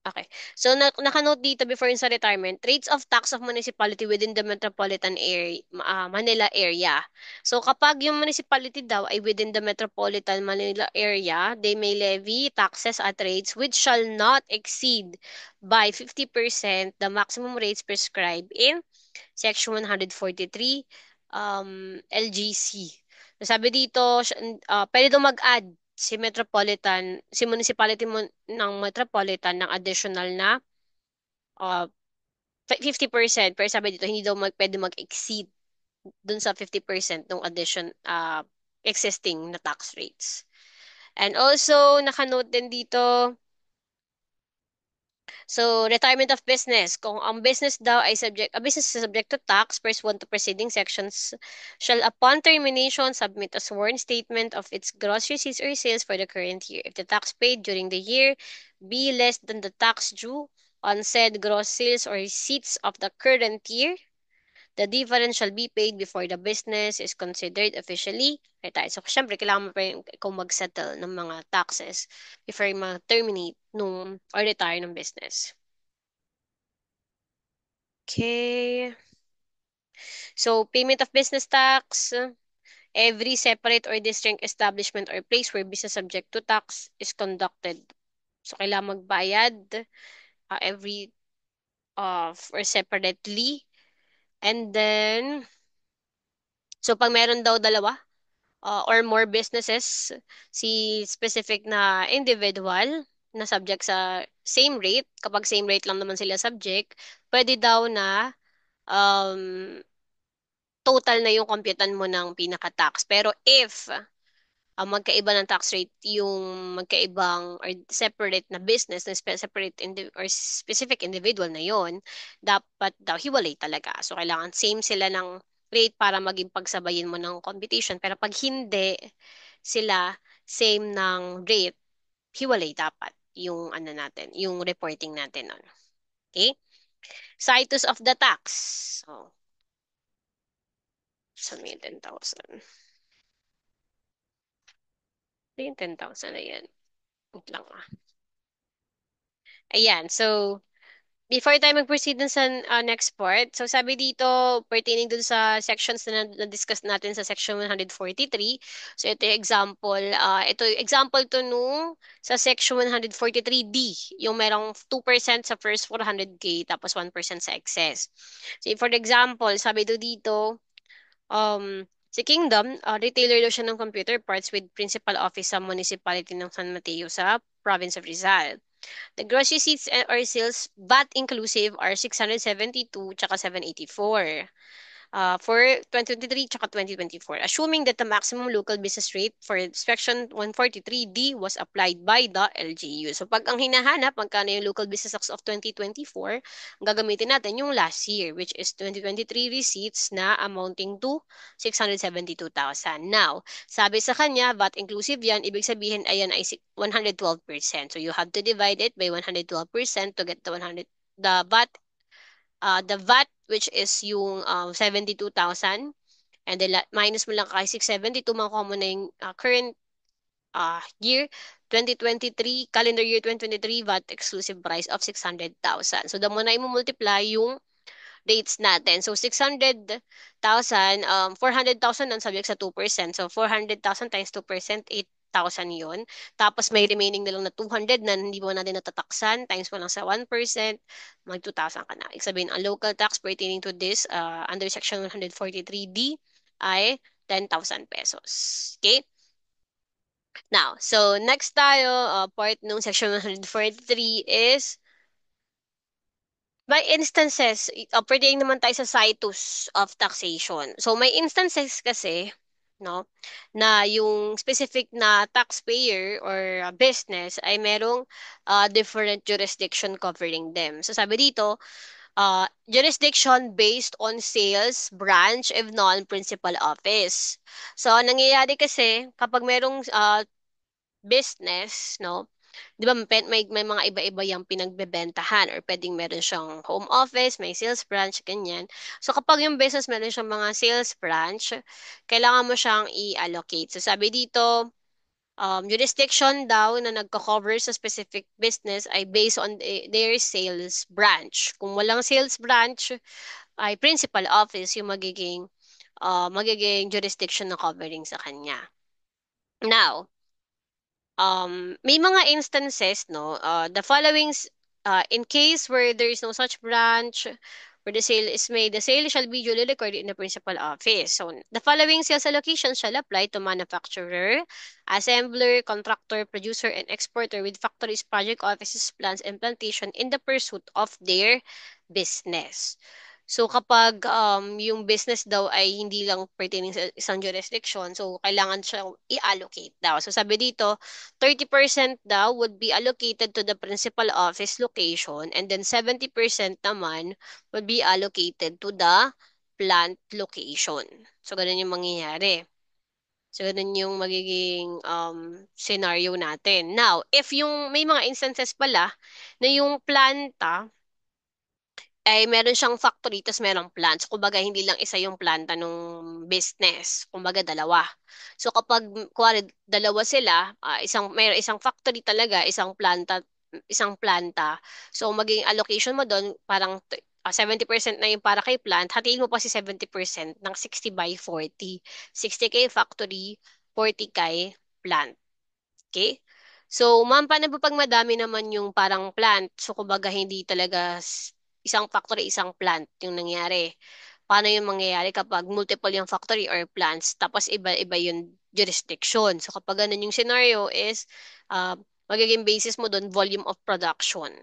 Speaker 1: Okay. So, nakanote dito before yun sa retirement, rates of tax of municipality within the metropolitan area, Manila area. So, kapag yung municipality daw ay within the metropolitan Manila area, they may levy taxes at rates which shall not exceed by 50% the maximum rates prescribed in Section 143 LGC. So, sabi dito, pwede daw mag-add si municipality mo ng metropolitan ng additional na uh, 50%. Pero sabi dito, hindi daw pwede mag-exceed dun sa 50% ng existing na tax rates. And also, nakanote din dito, so, retirement of business. Kung ang business daw ay a business is subject to tax pursuant to preceding sections, shall upon termination submit a sworn statement of its gross receipts or sales for the current year. If the tax paid during the year be less than the tax due on said gross sales or receipts of the current year, the difference shall be paid before the business is considered officially retired. So, syempre, kailangan mo pa rin kung mag-settle ng mga taxes before ma-terminate or retire ng business. Okay. So, payment of business tax. Every separate or distinct establishment or place where business subject to tax is conducted. So, kailangan magbayad every or separately. And then, so pag meron daw dalawa or more businesses, si specific na individual na subject sa same rate, kapag same rate lang naman sila subject, pwede daw na um, total na yung computan mo ng pinaka-tax. Pero if magkaiba ng tax rate yung magkaibang or separate na business na or specific individual na yon, dapat daw hiwalay talaga. So, kailangan same sila ng rate para maging pagsabayin mo ng computation. Pero pag hindi sila same ng rate, hiwalay dapat yung ano natin, yung reporting natin nun. Okay? Citus of the tax. So, may 10,000. Ito yung 10,000 na yan. Wait lang ah. Ayan. So, before tayo mag-proceed dun sa next part, so sabi dito, pertaining dun sa sections na-discuss natin sa section 143. So, ito yung example. Ito yung example to nung sa section 143D, yung merong 2% sa first 400K tapos 1% sa excess. So, for example, sabi dito, si Kingdom, retailer daw siya ng computer parts with principal office sa municipality ng San Mateo sa province of Rizal. The gross receipts or sales, VAT inclusive, are 672 tsaka 784 for 2023 tsaka 2024, assuming that the maximum local business rate for Section 143D was applied by the LGU. So pag ang hinahanap, magkano yung local business tax of 2024, ang gagamitin natin yung last year, which is 2023 receipts na amounting to 672,000. Now, sabi sa kanya, VAT inclusive yan, ibig sabihin ayan ay 112%. So you have to divide it by 112% to get the VAT, which is yung 72,000, and then minus mo lang kay 672, makuha mo na yung current year 2023, calendar year 2023 VAT exclusive price of 600,000. So, the mo na i-multiply yung rates natin. So, 600,000, 400,000 ang subject sa 2%. So, 400,000 times 2%, 8,000 yun. Tapos, may remaining na lang na 200 na hindi mo natin natataksan. Times mo lang sa 1%, mag 2,000 ka na. Ibig sabihin, ang local tax pertaining to this under Section 143D ay 10,000 pesos. Okay? Now, so next tayo, part ng Section 143 is by instances, pertaining naman tayo sa citus of taxation. So, may instances kasi, no, na yung specific na taxpayer or business ay merong different jurisdiction covering them. So, sabi dito, jurisdiction based on sales branch if non-principal office. So, ang nangyayari kasi, kapag merong business, no, di ba may mga iba-iba yung pinagbebentahan or pwedeng meron siyang home office, may sales branch, ganyan. So kapag yung business meron siyang mga sales branch, kailangan mo siyang i-allocate. So sabi dito, jurisdiction daw na nagko-cover sa specific business ay based on their sales branch. Kung walang sales branch, ay principal office yung magiging jurisdiction na covering sa kanya. Now, may mga instances, no, the followings, in case where there is no such branch, where the sale is made, the sale shall be duly recorded in the principal office. So, the following sales allocation shall apply to manufacturer, assembler, contractor, producer, and exporter with factories, project offices, plants, and plantation in the pursuit of their business. So kapag yung business daw ay hindi lang pertaining sa isang jurisdiction, so kailangan siyang i-allocate daw. So sabi dito, 30% daw would be allocated to the principal office location and then 70% naman would be allocated to the plant location. So ganun yung mangyayari. So ganun yung magiging scenario natin. Now, if yung may mga instances pala na yung planta ay meron siyang factory tapos merong plants. Kumbaga, hindi lang isa yung planta nung business. Kumbaga, dalawa. So, kapag, kuwari, dalawa sila, meron isang factory talaga, isang planta. So, maging allocation mo doon, parang 70% na yung para kay plant, hatiin mo pa si 70% ng 60 by 40. 60 kay factory, 40 kay plant. Okay? So, ma'am, paano ba pag madami naman yung parang plant? So, kumbaga, hindi talaga isang factory, isang plant yung nangyari. Paano yung mangyayari kapag multiple yung factory or plants, tapos iba-iba yung jurisdiction. So, kapag ganun yung scenario is, uh, magiging basis mo doon, volume of production.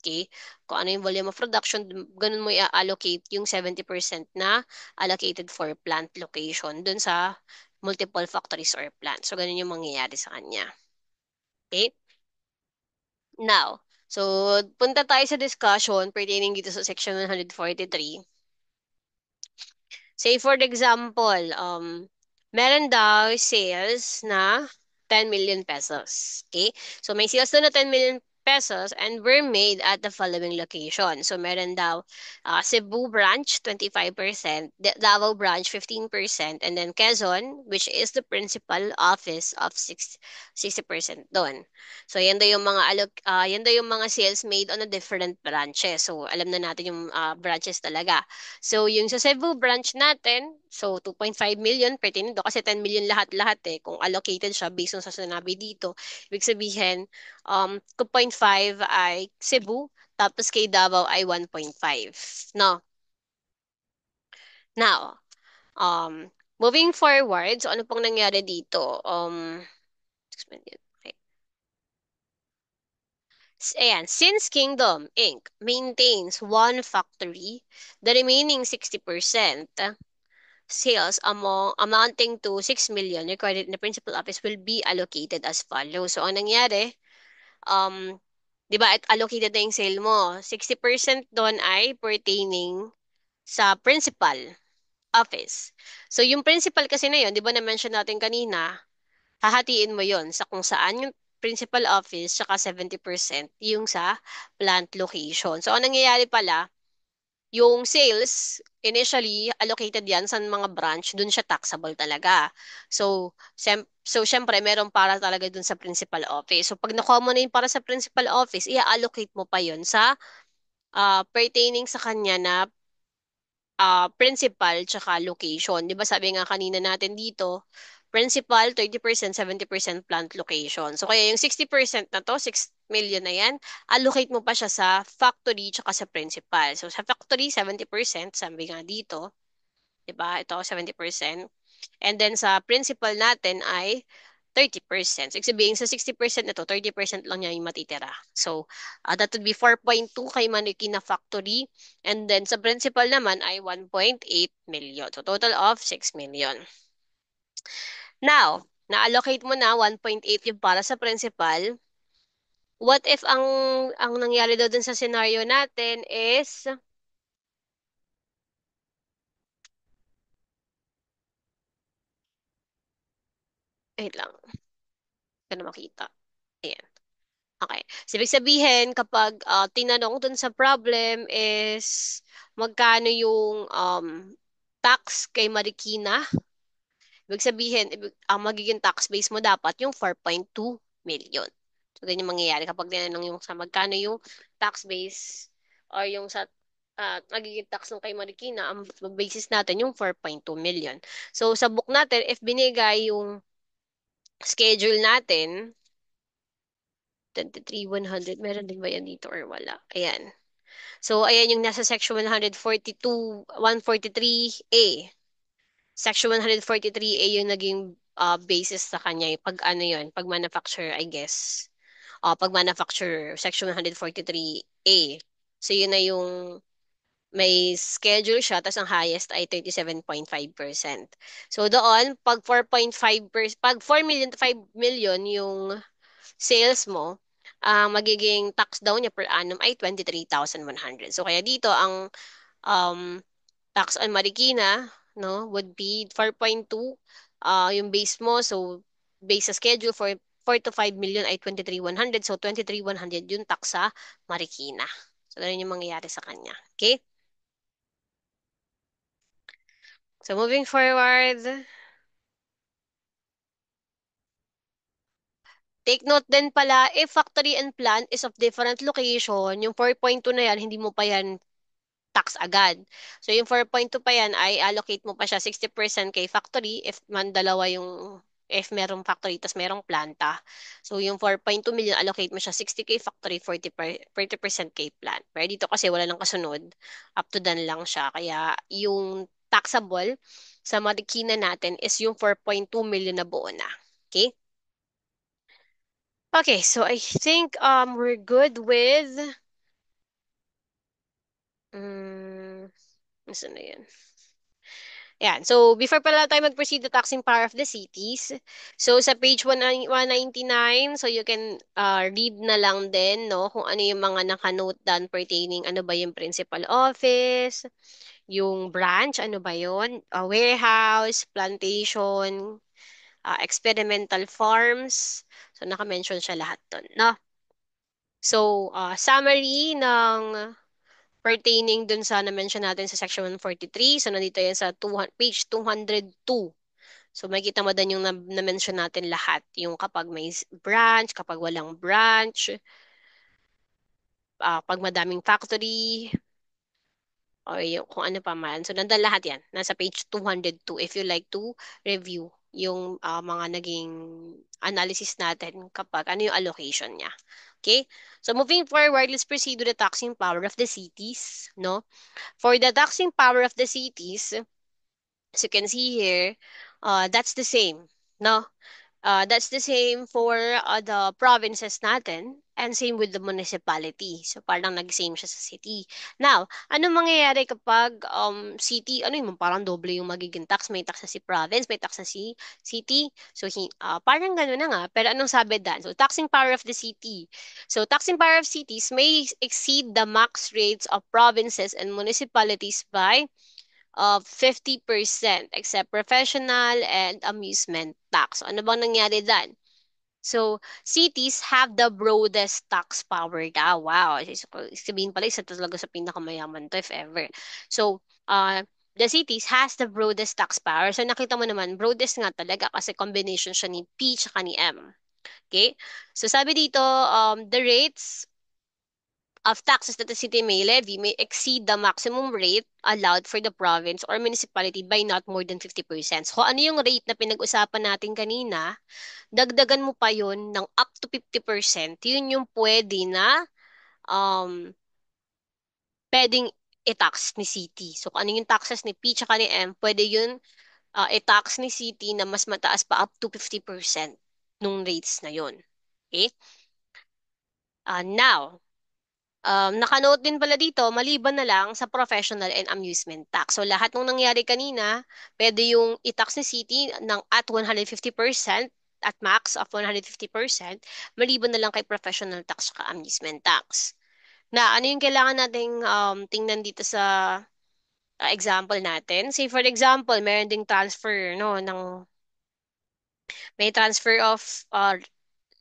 Speaker 1: Okay? Kung ano yung volume of production, ganun mo i-allocate yung 70% na allocated for plant location dun sa multiple factories or plants. So, ganun yung mangyayari sa kanya. Okay? Now, so punta tayo sa discussion pertaining dito sa section 143. Say for example, meron daw sales na 10 million pesos. Okay? So may sales daw na 10 million pesos and were made at the following location. So meron daw Cebu branch 25%, Davao branch 15%, and then Quezon, which is the principal office of 60% doon. So yan daw yung mga sales made on a different branches. So alam na natin yung branches talaga. So, yung sa Cebu branch natin, so 2.5 million pertaining do kasi 10 million lahat-lahat eh kung allocated siya based on sa sinabi dito. Ibig sabihin, 2.5 ay Cebu, tapos kay Davao ay 1.5. No. Now, moving forward, so ano pong nangyari dito? Okay. Ayan, since Kingdom Inc. maintains one factory, the remaining 60% sales amounting to 6 million recorded in the principal office will be allocated as follows. So, ang nangyari, um, di ba, allocated na yung sale mo. 60% doon ay pertaining sa principal office. So, yung principal kasi na yun, di ba na-mention natin kanina, hahatiin mo yon sa kung saan yung principal office, saka 70% yung sa plant location. So, ang nangyayari pala, yung sales, initially, allocated yan sa mga branch, dun siya taxable talaga. So, syempre, meron para talaga dun sa principal office. So, pag nakuha mo na yung para sa principal office, i-allocate mo pa yun sa pertaining sa kanya na principal tsaka location. Di ba sabi nga kanina natin dito, principal, 30%, 70% plant location. So, kaya yung 60% na to, 6 million na yan, allocate mo pa siya sa factory tsaka sa principal. So, sa factory, 70%, sabi nga dito, di ba? Ito, 70%. And then sa principal natin ay 30%. So, ibig sabihin, sa 60% na to, 30% lang niya yung matitira. So, that would be 4.2 kay Maniki na factory. And then, sa principal naman ay 1.8 million. So, total of 6 million. Now, na-allocate mo na 1.8 yung para sa principal. What if ang nangyari daw dun sa scenario natin is, wait lang, hindi ko na makita. Ayan. Okay. So, ibig sabihin, kapag tinanong dun sa problem is magkano yung tax kay Marikina Ibig sabihin, ang magiging tax base mo dapat yung 4.2 million. So, ganyan mangyayari kapag tinanong yung sa magkano yung tax base or yung sa magiging tax ng kay Marikina, ang basis natin yung 4.2 million. So, sa book natin, if binigay yung schedule natin, 23,100, meron din ba yan dito or wala? Ayan. So, ayan yung nasa section 142, 143A. Section 143A yung naging basis sa kanya. Pag ano yun, pag manufacturer, I guess. Pag manufacturer, section 143A. So, yun na yung may schedule siya, tapos ang highest ay 37.5%. So, doon, pag 4.5%, pag 4 million to 5 million yung sales mo, ang magiging tax down niya per annum ay 23,100. So, kaya dito, ang um, tax on Marikina, no, would be 4.2, yung base mo. So, base sa schedule for 4 to 5 million ay 23,100. So, 23,100 yung tax sa Marikina. So, ganun yung mangyayari sa kanya. Okay? So, moving forward, take note din pala, if factory and plant is of different location, yung 4.2 na yan, hindi mo pa yan tax agad. So, yung 4.2 pa yan ay allocate mo pa siya 60% kay factory if man dalawa yung if merong factory tas merong planta. So, yung 4.2 million, allocate mo siya 60 kay factory, 40% kay plant. Pero dito kasi wala nang kasunod, up to done lang siya. Kaya yung taxable sa Marikina natin is yung 4.2 million na buo na. Okay? Okay, so I think we're good with um, saan na yan? Yan. So, before pala tayo mag-proceed to taxing power of the cities, so sa page 199, so you can read na lang din, no, kung ano yung mga naka-note down pertaining, ano ba yung principal office, yung branch, ano ba yun, warehouse, plantation, experimental farms. So, naka-mention siya lahat doon, no? So, summary ng pertaining dun sa na-mention natin sa section 143. So, nandito yan sa page 202. So, makikita mo din yung na-mention natin lahat. Yung kapag may branch, kapag walang branch, pag madaming factory, o yung kung ano pa man. So, nandun lahat yan. Nasa page 202 if you like to review yung mga naging analysis natin kapag ano yung allocation niya. Okay? So, moving forward, let's proceed to the taxing power of the cities. No? For the taxing power of the cities, as you can see here, that's the same. No? That's the same for the provinces natin and same with the municipality. So parang nag-same siya sa city. Now, ano mangyayari kapag city, ano yung parang doble yung magiging tax? May tax na si province, may tax na si city. So parang gano'n na nga. Pero anong sabi dan? So taxing power of the city. So taxing power of cities may exceed the max rates of provinces and municipalities by of 50% except professional and amusement tax. So, ano bang nangyari dyan? So, cities have the broadest tax power daw. Wow. Sabihin pala, isa talaga sa pinakamayaman to if ever. So, the cities has the broadest tax power. So, nakita mo naman, broadest nga talaga kasi combination siya ni P tsaka ni M. Okay? So, sabi dito, the rates of taxes that the city may levy may exceed the maximum rate allowed for the province or municipality by not more than 50%. So, ano yung rate na pinag-usapan natin kanina? Dagdagan mo pa yun ng up to 50%. Yun yung pwede na um, pwedeng i-tax ni city. So, kung ano yung taxes ni P tsaka ni M, pwede yun i-tax ni city na mas mataas pa up to 50% nung rates na yun. Okay? Now, nakanote din pala dito, maliban na lang sa professional and amusement tax. So lahat ng nangyari kanina, pwede yung i-tax ni city ng at 150%, at max of 150%, maliban na lang kay professional tax at amusement tax. Na ano yung kailangan nating tingnan dito sa example natin? Say for example, meron ding transfer no may transfer of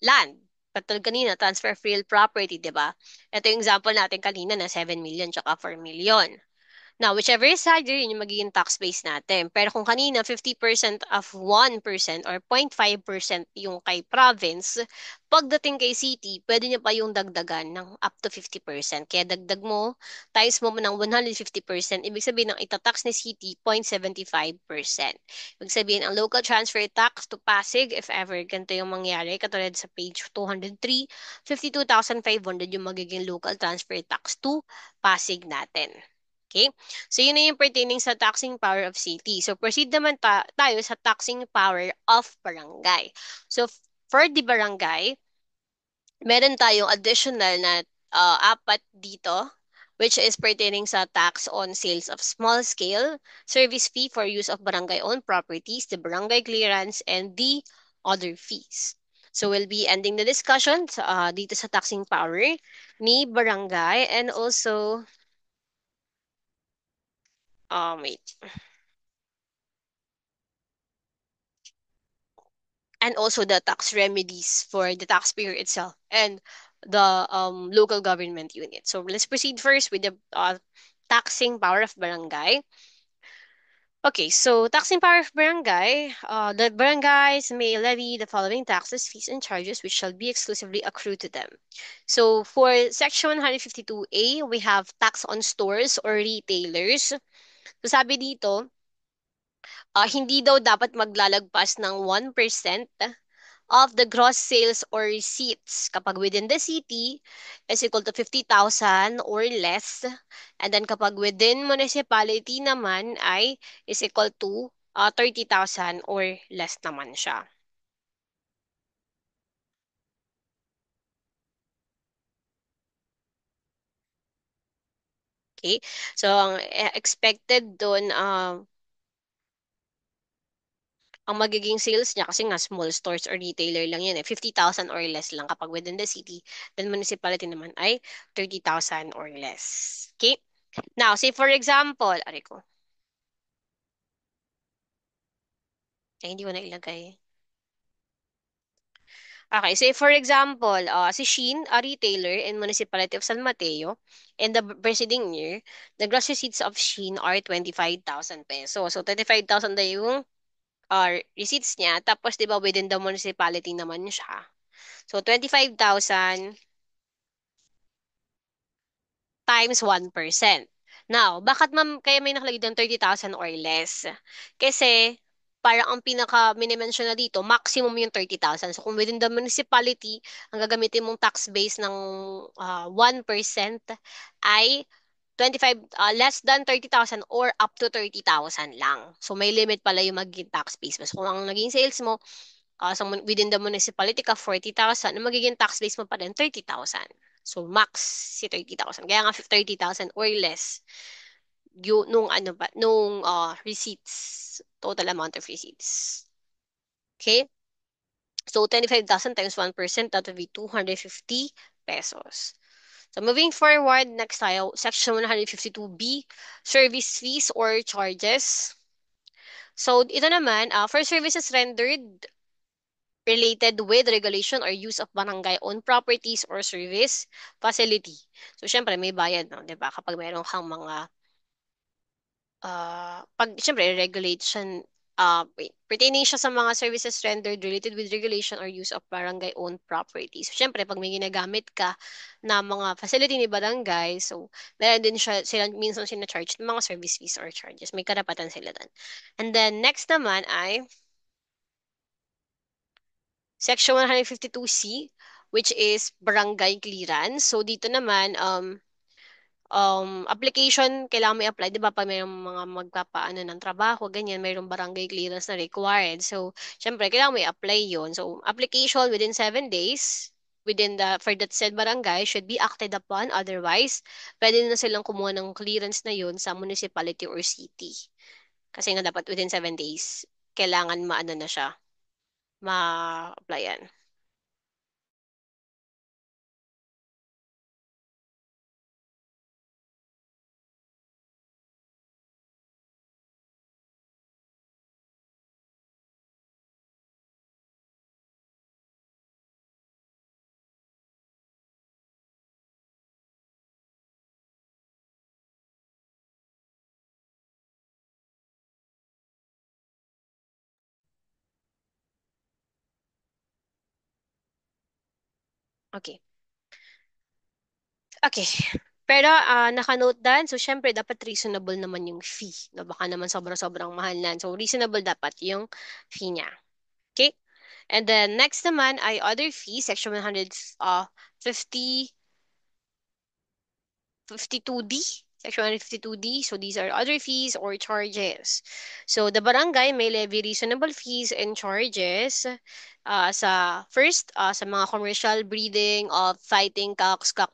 Speaker 1: land. Patol kanina, transfer of real property, di ba? Ito yung example natin kanina na 7 million tsaka 4 million. Now, whichever is higher, yun yung magiging tax base natin. Pero kung kanina 50% of 1% or 0.5% yung kay province, pagdating kay city, pwede niya pa yung dagdagan ng up to 50%. Kaya dagdag mo, times mo ng 150%, ibig sabihin ng itatax ni city, 0.75%. Ibig sabihin, ang local transfer tax to Pasig, if ever ganito yung mangyari, katulad sa page 203, 52,500 yung magiging local transfer tax to Pasig natin. Okay? So, yun na yung pertaining sa taxing power of city. So, proceed naman tayo sa taxing power of barangay. So, for the barangay, meron tayong additional na apat dito, which is pertaining sa tax on sales of small scale, service fee for use of barangay-owned properties, the barangay clearance, and the other fees. So, we'll be ending the discussion dito sa taxing power ni barangay and also, wait. And also the tax remedies for the taxpayer itself and the local government unit. So let's proceed first with the taxing power of barangay. Okay, so taxing power of barangay, the barangays may levy the following taxes, fees, and charges which shall be exclusively accrued to them. So for Section 152A, we have tax on stores or retailers. So sabi dito, hindi daw dapat maglalagpas ng 1% of the gross sales or receipts kapag within the city is equal to 50,000 or less. And then kapag within municipality naman ay is equal to 30,000 or less naman siya. Okay? So, ang expected doon, ang magiging sales niya kasi nga small stores or retailer lang yun eh. 50,000 or less lang kapag within the city. Then municipality naman ay 30,000 or less. Okay? Now, say for example, ari ko, ay hindi ko na ilagay. Okay, say for example, si Shein, a retailer in Municipality of San Mateo, in the preceding year, the gross receipts of Shein are 25,000 pesos. So, 25,000 na yung receipts niya. Tapos, di ba, within the municipality naman siya. So, 25,000 times 1%. Now, bakit ma'am kaya may nakalagay doon 30,000 or less? Kasi parang ang pinaka minimension na dito, maximum yung 30,000. So kung within the municipality, ang gagamitin mong tax base ng 1% ay 25 less than 30,000 or up to 30,000 lang. So may limit pala yung magiging tax base mo. So kung ang naging sales mo within the municipality ka 40,000, ang magiging tax base mo pa rin 30,000. So max si 30,000. Kaya nga 30,000 or less yung nung ano ba nung receipts, total amount of receipts. Okay? So 25,000 times 1%, that would be 250 pesos. So moving forward, next tayo, section 152B, service fees or charges. So ito naman, for services rendered related with regulation or use of barangay-owned properties or service facility. So, syempre, may bayad, no? 'Di ba? Kapag meron kang mga, syempre, regulation, pertaining siya sa mga services rendered related with regulation or use of barangay-owned properties. So, syempre, pag may ginagamit ka na mga facility ni barangay, so, meron din sila minsan sinacharge ng mga service fees or charges. May karapatan sila doon. And then, next naman ay Section 152C, which is barangay clearance. So, dito naman, application, kailangan may apply. Di ba, pag mayroong mga magpapaano ng trabaho, ganyan, mayroong barangay clearance na required. So, syempre, kailangan may apply yon. So, application within 7 days, within for that said barangay should be acted upon. Otherwise, pwede na silang kumuha ng clearance na yun sa municipality or city. Kasi nga dapat within 7 days, kailangan maano na siya, ma-applyan. Okay. Okay. Pero naka-note down, so syempre dapat reasonable naman yung fee. No? Baka naman sobrang mahal na. So reasonable dapat yung fee niya. Okay? And then next naman ay other fees, section 150 52D, Section 152D. So these are other fees or charges. So the barangay may levy reasonable fees and charges sa mga commercial breeding of fighting cocks, cock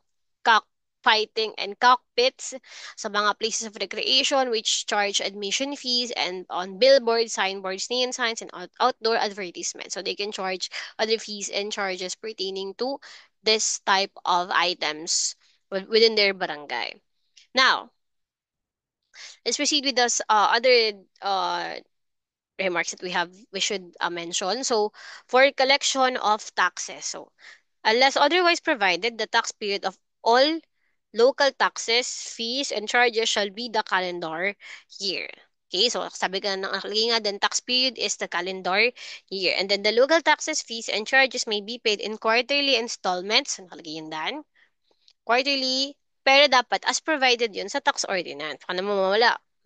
Speaker 1: fighting and cockpits, sa mga places of recreation which charge admission fees, and on billboards, signboards, neon signs, and outdoor advertisements. So they can charge other fees and charges pertaining to this type of items within their barangay. Now, let's proceed with this other remarks that we should mention. So, for collection of taxes, so unless otherwise provided, the tax period of all local taxes, fees, and charges shall be the calendar year. Okay, so sabi ka na nakalagay nga din, tax period is the calendar year. And then the local taxes, fees, and charges may be paid in quarterly installments. Nakalagay yun dan quarterly, pero dapat as provided yun sa tax ordinance. Baka naman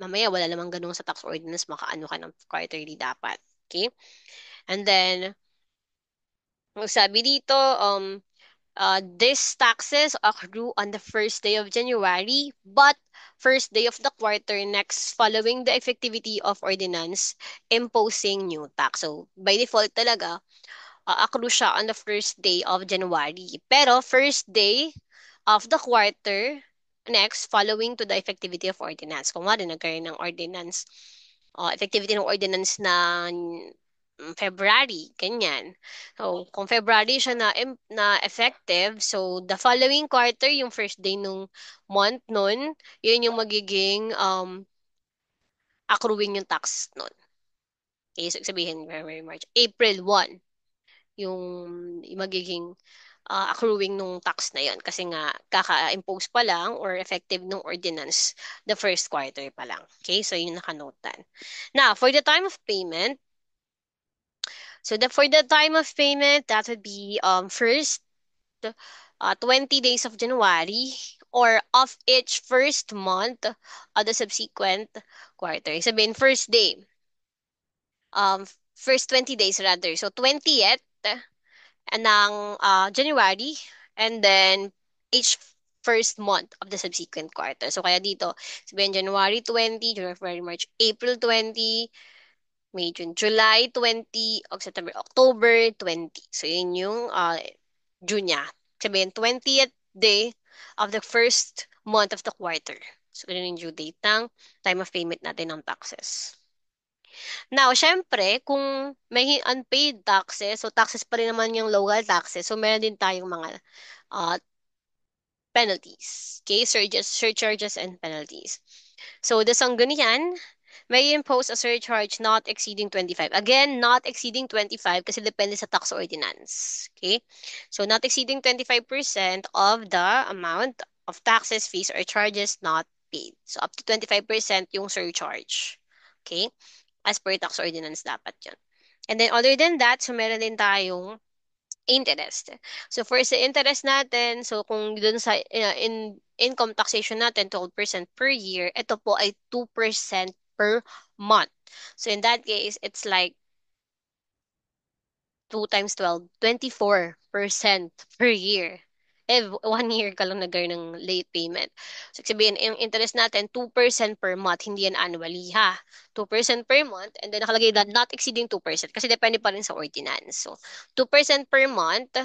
Speaker 1: mamaya wala namang ganun sa tax ordinance, makaano ka ng quarterly dapat. Okay? And then, ang sabi dito, these taxes accrue on the first day of January, but first day of the quarter next following the effectivity of ordinance imposing new tax. So, by default talaga, accrue siya on the first day of January. Pero first day of the quarter next following to the effectivity of ordinance. Kung nga rin nagkaroon ng ordinance, effectivity ng ordinance na February, ganyan. So, kung February siya na effective, so the following quarter, yung first day nung month nun, yun yung magiging accruing yung tax nun. Okay, so sabihin, February, March, April 1 yung magiging accruing nung tax na yon kasi nga kaka-impose pa lang or effective nung ordinance the first quarter pa lang. Okay, so yun nakanotan. Now, for the time of payment, for the time of payment, that would be first 20 days of January or of each first month of the subsequent quarter. Sabihin, first day, first 20 days rather. So, 20th ng January and then each first month of the subsequent quarter. So, kaya dito, sabihin January 20, January, February, March, April 20, May, June, July 20, September, October 20. So, yun yung June niya. Sabihin, 20th day of the first month of the quarter. So, ganun yung due date ng time of payment natin ng taxes. Now, syempre, kung may unpaid taxes, so taxes pa rin naman yung local taxes, so meron din tayong mga uh, penalties. Okay, surcharges and penalties. So, the sanggunian may impose a surcharge not exceeding 25. Again, not exceeding 25 kasi depende sa tax ordinance. Okay? So, not exceeding 25% of the amount of taxes, fees, or charges not paid. So, up to 25% yung surcharge. Okay? As per tax ordinance dapat yun. And then, other than that, so meron din tayong interest. So for sa interest natin, so kung dun sa in income taxation natin 12% per year, ito po ay 2% per month. So in that case, it's like 2 times 12, 24% per year. Eh, 1 year ka lang nagkaroon ng late payment. So, sabihin, yung interest natin, 2% per month, hindi yan annually, ha? 2% per month, and then nakalagay na not exceeding 2%, kasi depende pa rin sa ordinance. So, 2% per month,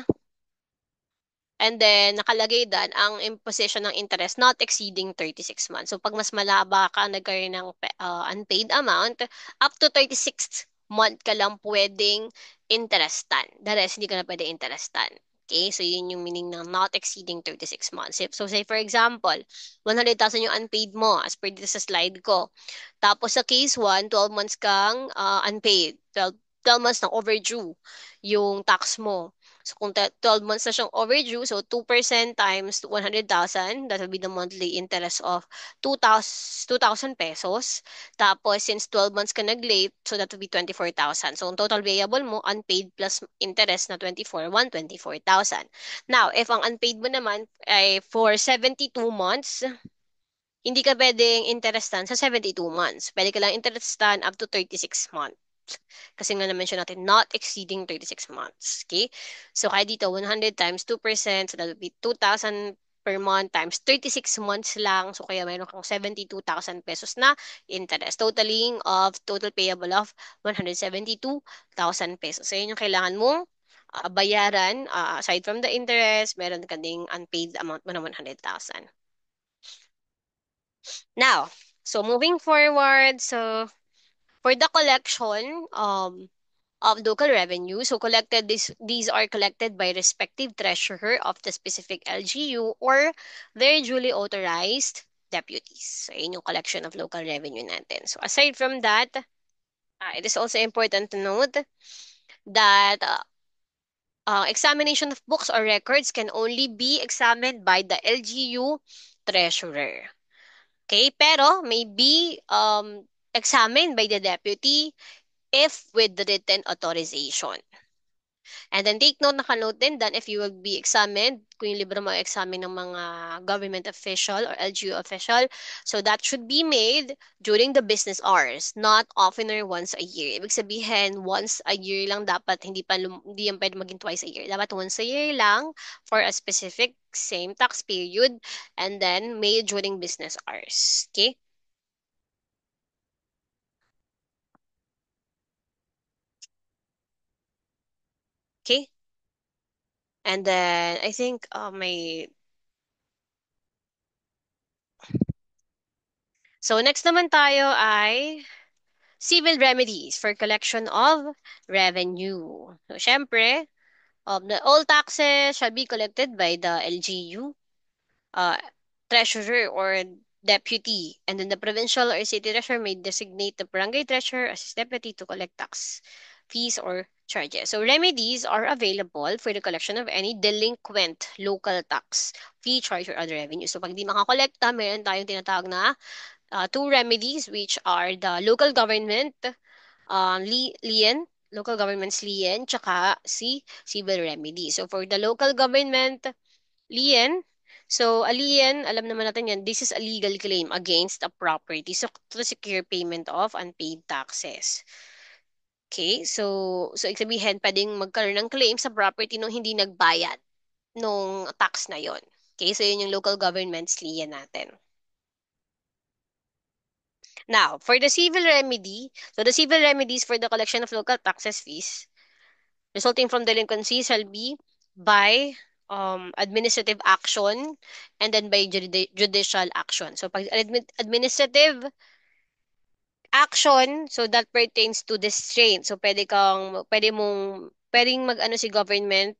Speaker 1: and then, nakalagay dan ang imposition ng interest not exceeding 36 months. So, pag mas malaba ka nagkaroon ng unpaid amount, up to 36th month ka lang pwedeng interestan. The rest, hindi ka na pwede interestan. Okay? So, yun yung meaning ng not exceeding 36 months. So, say for example, 100,000 yung unpaid mo as per dito sa slide ko. Tapos sa case 1, 12 months kang unpaid. 12 months na overdue yung tax mo. So kung 12 months na siyang overdue, so 2% times 100,000, that will be the monthly interest of 2,000 pesos. Tapos since 12 months ka nag-late, so that will be 24,000. So ang total payable mo, unpaid plus interest na 24, 124,000. Now, if ang unpaid mo naman ay for 72 months, hindi ka pwedeng interestan sa 72 months. Pwede ka lang interestan up to 36 months. Kasi nga na-mention natin, not exceeding 36 months. Okay? So, kaya dito, 100 times 2%, so that would be 2,000 per month times 36 months lang. So, kaya mayroon kang 72,000 pesos na interest. Totaling of total payable of 172,000 pesos. So, yun yung kailangan mong bayaran. Aside from the interest, meron ka ding unpaid amount mo na 100,000. Now, so moving forward, so for the collection of local revenue, so collected these are collected by respective treasurer of the specific LGU or their duly authorized deputies. So yun yung collection of local revenue natin. So aside from that, it is also important to note that examination of books or records can only be examined by the LGU treasurer. Okay, pero may be examined by the deputy if with the written authorization. And then take note, naka-note din that if you will be examined, kung yung libro mo examine ng mga government official or LGU official, so that should be made during the business hours, not oftener once a year. Ibig sabihin, once a year lang dapat, hindi yan pwede maging twice a year. Dapat once a year lang for a specific same tax period and then made during business hours. Okay? Okay? And then I think my so next naman tayo ay civil remedies for collection of revenue. So syempre, all taxes shall be collected by the LGU, uh, treasurer or deputy, and then the provincial or city treasurer may designate the barangay treasurer as his deputy to collect tax fees or charges. So remedies are available for the collection of any delinquent local tax, fee, charge, or other revenue. So pag di makakolekta, meron tayong tinatawag na two remedies which are the local government lien, local government's lien, tsaka si civil remedy. So for the local government lien, so a lien, alam naman natin yan, this is a legal claim against a property so to secure payment of unpaid taxes. Okay, so ibig sabihin, pwedeng magkaroon ng claim sa property nung hindi nagbayad nung tax na yon. Okay, so yun yung local government's lien natin. Now, for the civil remedy, so the civil remedies for the collection of local taxes fees resulting from delinquency shall be by administrative action and then by judicial action. So pag administrative action, so that pertains to distraint. So pwedeng mag-ano si government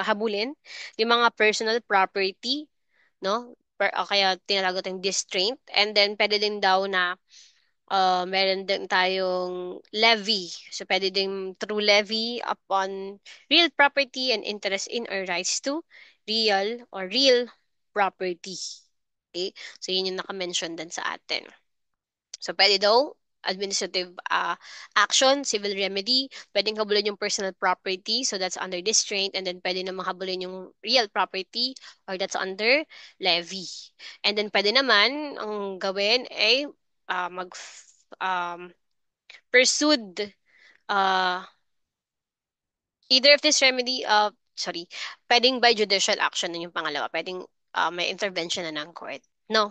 Speaker 1: habulin yung mga personal property, no? Kaya tinatawag natin distraint. And then pwede din daw na meron din tayong levy. So, pwede din through levy upon real property and interest in or rights to real property. Okay? So, yun yung naka-mention din sa atin. So, pwede daw administrative action, civil remedy, pwedeng habulin yung personal property, so that's under distraint, and then pwede namang habulin yung real property, or that's under levy. And then pwede naman, ang gawin ay mag um, pursued uh, either of this remedy, pwedeng by judicial action na yung pangalawa, pwedeng may intervention na ng court. No,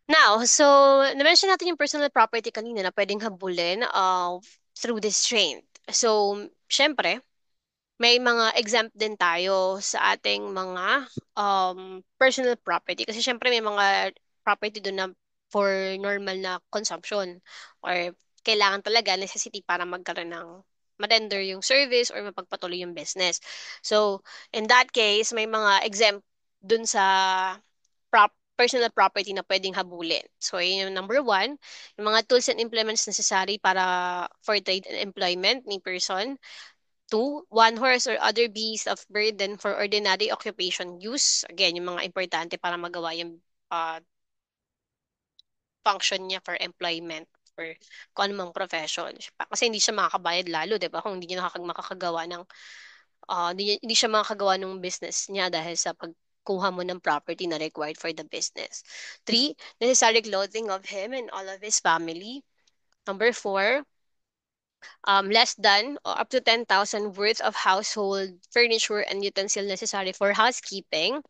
Speaker 1: now, so, na-mention natin yung personal property kanina na pwedeng habulin through this train. So, syempre, may mga exempt din tayo sa ating mga personal property. Kasi syempre may mga property doon na for normal na consumption or kailangan talaga, necessity para magkaroon ng ma-render yung service or mapagpatuloy yung business. So, in that case, may mga exempt dun sa personal property na pwedeng habulin. So, yun yung number one, yung mga tools and implements necessary para for trade and employment ni person. Two, one horse or other beast of burden for ordinary occupation use. Again, yung mga importante para magawa yung function niya for employment or kung anumang profession. Kasi hindi siya makakabayad lalo, di ba? Kung hindi niya makakagawa ng, hindi siya makakagawa ng business niya dahil sa pagkuha mo ng property na required for the business. Three, necessary clothing of him and all of his family. Number four, less than or up to 10,000 worth of household furniture and utensil necessary for housekeeping.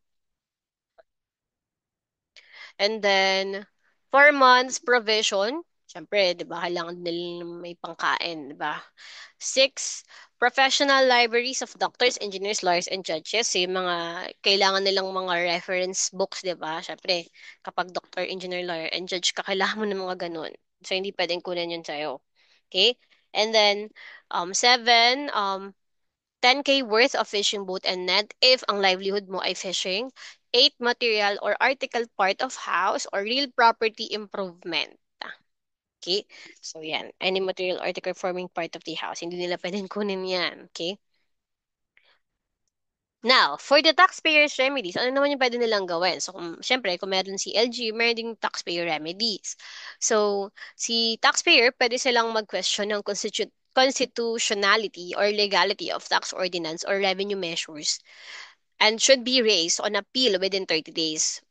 Speaker 1: And then, 4 months provision. Siyempre, di ba, kailangan nila may pangkain, di ba? Six, professional libraries of doctors, engineers, lawyers, and judges. So, yung mga kailangan nilang mga reference books, di ba? Siyempre, kapag doctor, engineer, lawyer, and judge ka, kailangan mo ng mga ganun. So, hindi pwedeng kunin yun sa'yo. Okay? And then, seven, 10K worth of fishing boat and net if ang livelihood mo ay fishing. 8, material or article part of house or real property improvement. Okay? So, yan. Any material article forming part of the house. Hindi nila pwedeng kunin yan. Okay? Now, for the taxpayer's remedies, ano naman yung pwede nilang gawin? So, syempre, kung meron si LG, meron ding taxpayer remedies. So, si taxpayer, pwede silang mag-question ng constitutionality or legality of tax ordinance or revenue measures and should be raised on appeal within 30 days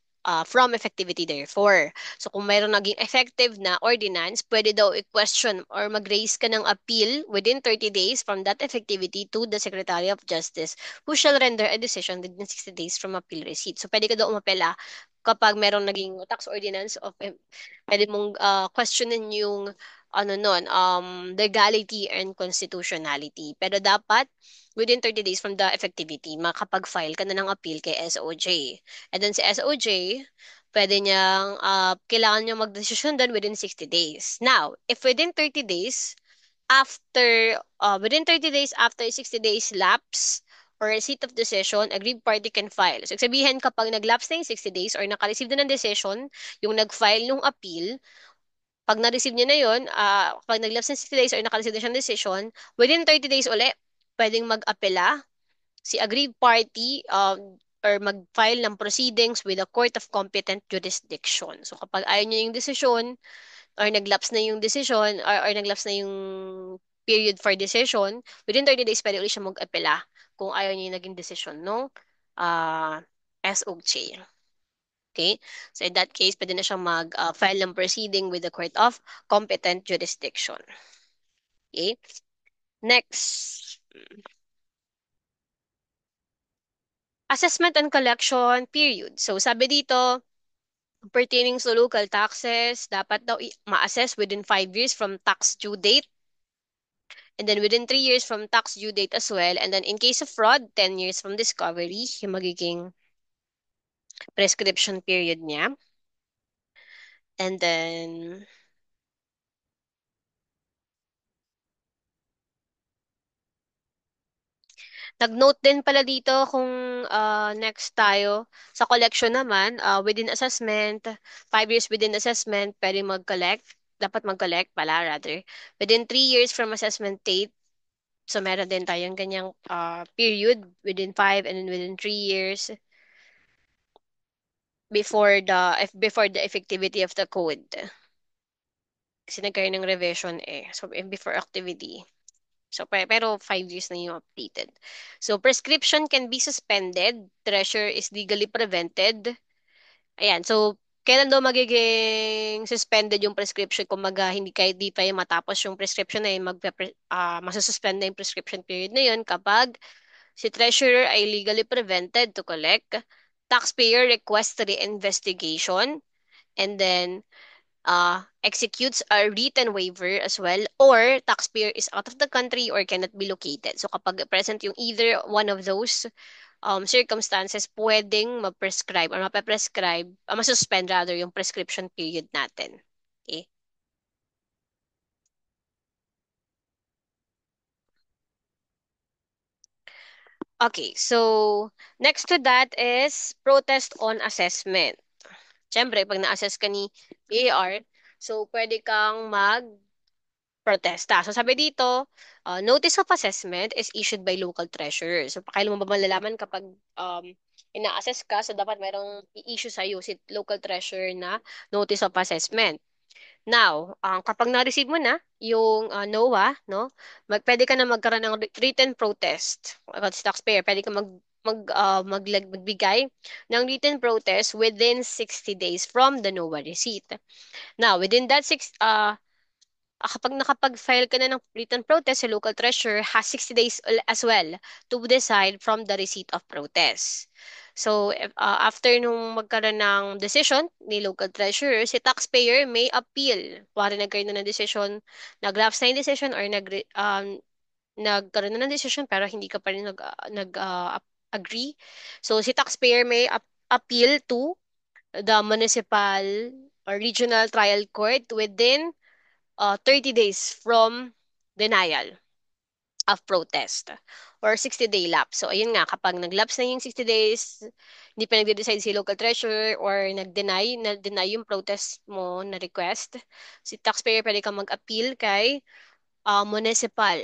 Speaker 1: from effectivity therefore. So kung mayroong naging effective na ordinance, pwede daw i-question or mag-raise ka ng appeal within 30 days from that effectivity to the Secretary of Justice who shall render a decision within 60 days from appeal receipt. So pwede ka daw umapela kapag merong naging tax ordinance of pwede mong questionin yung ano nun, legality and constitutionality. Pero dapat within 30 days from the effectivity, makapag-file ka na ng appeal kay SOJ. And then si SOJ, pwede niyang, kailangan niya magdesisyon doon within 60 days. Now, if within 30 days, within 30 days after 60 days lapse, or receipt of decision, aggrieved party can file. So, sabihin kapag nag-lapse na yung 60 days or naka-receive na ng decision, yung nag-file ng appeal, pag na-receive niya na yun, pag nag-lapse ng 60 days or naka-receive na siyang decision, within 30 days uli, pwedeng mag-apela si aggrieved party or mag-file ng proceedings with a court of competent jurisdiction. So kapag ayaw niya yung decision or nag-lapse na yung decision or nag-lapse na yung period for decision, within 30 days pwede ulit siya mag-apela kung ayaw niya yung naging decision no SOJ. Okay? So in that case, pwede na siyang mag-file ng proceeding with the court of competent jurisdiction. Okay? Next. Assessment and collection period. So sabi dito, pertaining to local taxes, dapat daw ma-assess within 5 years from tax due date. And then within 3 years from tax due date as well. And then in case of fraud, 10 years from discovery, yung magiging prescription period niya. And then, nag-note din pala dito kung next tayo. Sa collection naman, within assessment, 5 years within assessment, pwede mag-collect. Dapat mag-collect pala, rather. Within 3 years from assessment date, so meron din tayong ganyang period within 5 and then within 3 years before the effectivity of the code. Kasi nagkaroon ng revision eh. So before activity. So pero 5 years na yung updated. So prescription can be suspended. Treasure is legally prevented. Ayan. So kailan daw magiging suspended yung prescription kung hindi kahit di pa yung matapos yung prescription na yun, masususpend na yung prescription period na yun kapag si treasurer ay legally prevented to collect, taxpayer requests reinvestigation, and then executes a written waiver as well, or taxpayer is out of the country or cannot be located. So kapag present yung either one of those circumstances, pwedeng ma-prescribe or mape-prescribe, masuspend rather yung prescription period natin. Okay? Okay, so next to that is protest on assessment. Siyempre, pag na-assess ka ni AR, so pwede kang protesta. So sabi dito, notice of assessment is issued by local treasurer. So pakailan mo ba malalaman kapag um, ina-assess ka, so dapat merong i-issue sa'yo si local treasurer na notice of assessment. Now, kapag na-receive mo na yung NOAA, no, pwede ka na magkaroon ng written protest. As taxpayer, pwede ka magbigay ng written protest within 60 days from the NOAA receipt. Now, within that kapag nakapag-file ka na ng written protest, the local treasurer has 60 days as well to decide from the receipt of protest. So, after nung magkaroon ng decision ni local treasurer, si taxpayer may appeal. Kuwari nagkaroon na ng decision, nag-lapse na yung decision or nagkaroon na ng decision pero hindi ka pa rin agree. So, si taxpayer may appeal to the municipal or regional trial court within 30 days from denial of protest or 60-day lapse. So, ayun nga, kapag nag-lapse na yung 60 days, hindi pa nagde-decide si local treasurer or na-deny yung protest mo na request, si taxpayer pwede kang mag-appeal kay municipal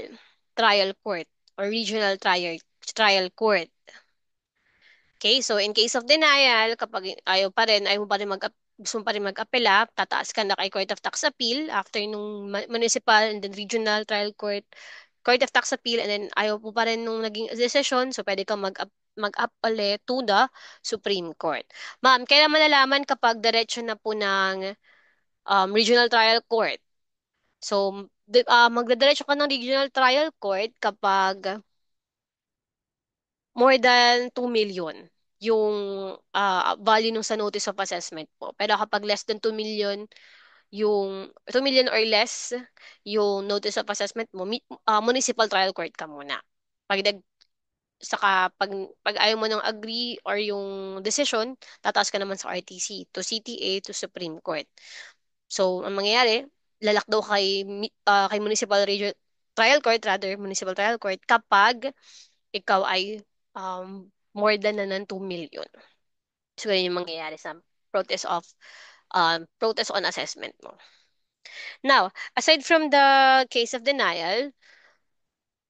Speaker 1: trial court or regional trial court. Okay, so in case of denial, kapag ayaw mo pa rin gusto mo pa rin mag-apela, tataas ka na kay Court of Tax Appeal after nung municipal and then regional trial court, Court of Tax Appeal, and then ayaw mo pa rin nung naging decision, so pwede kang mag-up ulit to the Supreme Court. Ma'am, kailan malalaman kapag diretso na po ng regional trial court? So, magdadiretso ka ng regional trial court kapag more than 2 million yung value nung sa notice of assessment po. Pero kapag less than 2 million, yung 2 million or less, yung notice of assessment mo, municipal trial court ka muna. Pag nag, pag ayaw mo ng agree or yung decision, tataas ka naman sa RTC, to CTA, to Supreme Court. So, ang mangyayari, lalak daw kay trial court, rather, municipal trial court, kapag ikaw ay more than na ng 2 million. So, ganyan yung mangyayari sa protest on assessment mo. Now, aside from the case of denial,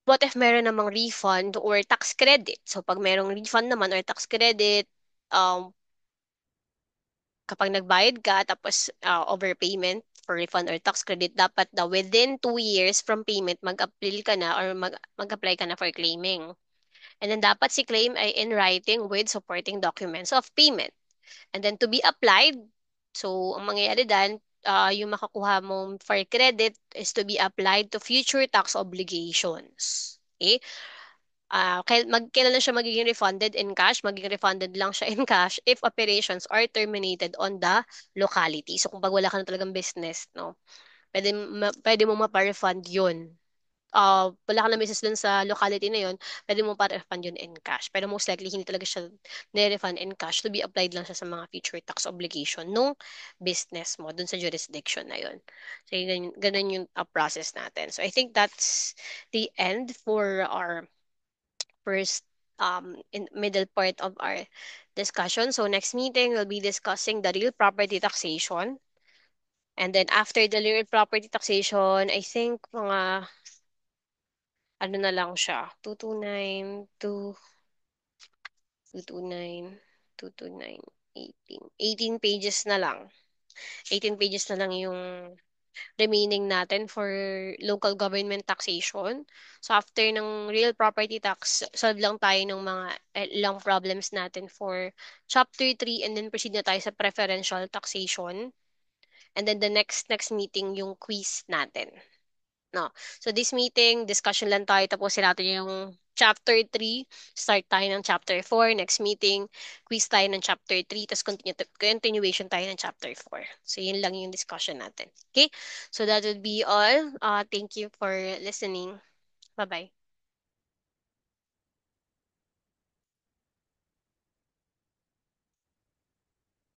Speaker 1: what if meron namang refund or tax credit? So, pag merong refund naman or tax credit, um, kapag nagbayad ka tapos overpayment for refund or tax credit, dapat daw within 2 years from payment, mag-apply ka na or mag-apply ka na for claiming. And then dapat si claim ay in writing with supporting documents of payment. And then to be applied, so ang mangyayari dan, yung makakuha mong for credit is to be applied to future tax obligations. Okay? Kailan na siya magiging refunded in cash? Magiging refunded lang siya in cash if operations are terminated on the locality. So kung pag wala ka na talagang business, no, pwede mo mapa-refund yun. Wala ka na business dun sa locality na yun, pwede mo pa-refund yun in cash. Pero most likely, hindi talaga siya nire-refund in cash to be applied lang siya sa mga future tax obligation nung business mo dun sa jurisdiction na yun. So, ganun yung process natin. So, I think that's the end for our first in middle part of our discussion. So, next meeting, we'll be discussing the real property taxation. And then after the real property taxation, I think mga ano na lang siya, 229, 229, 229, 18 pages na lang. 18 pages na lang yung remaining natin for local government taxation. So after ng real property tax, solve lang tayo ng mga ilang problems natin for chapter 3 and then proceed na tayo sa preferential taxation. And then the next meeting yung quiz natin. No. So this meeting, discussion lang tayo. Tapusin natin yung chapter 3. Start tayo ng chapter 4. Next meeting, quiz tayo ng chapter 3. Tapos continuation tayo ng chapter 4. So yun lang yung discussion natin. Okay? So that would be all. Thank you for listening. Bye-bye.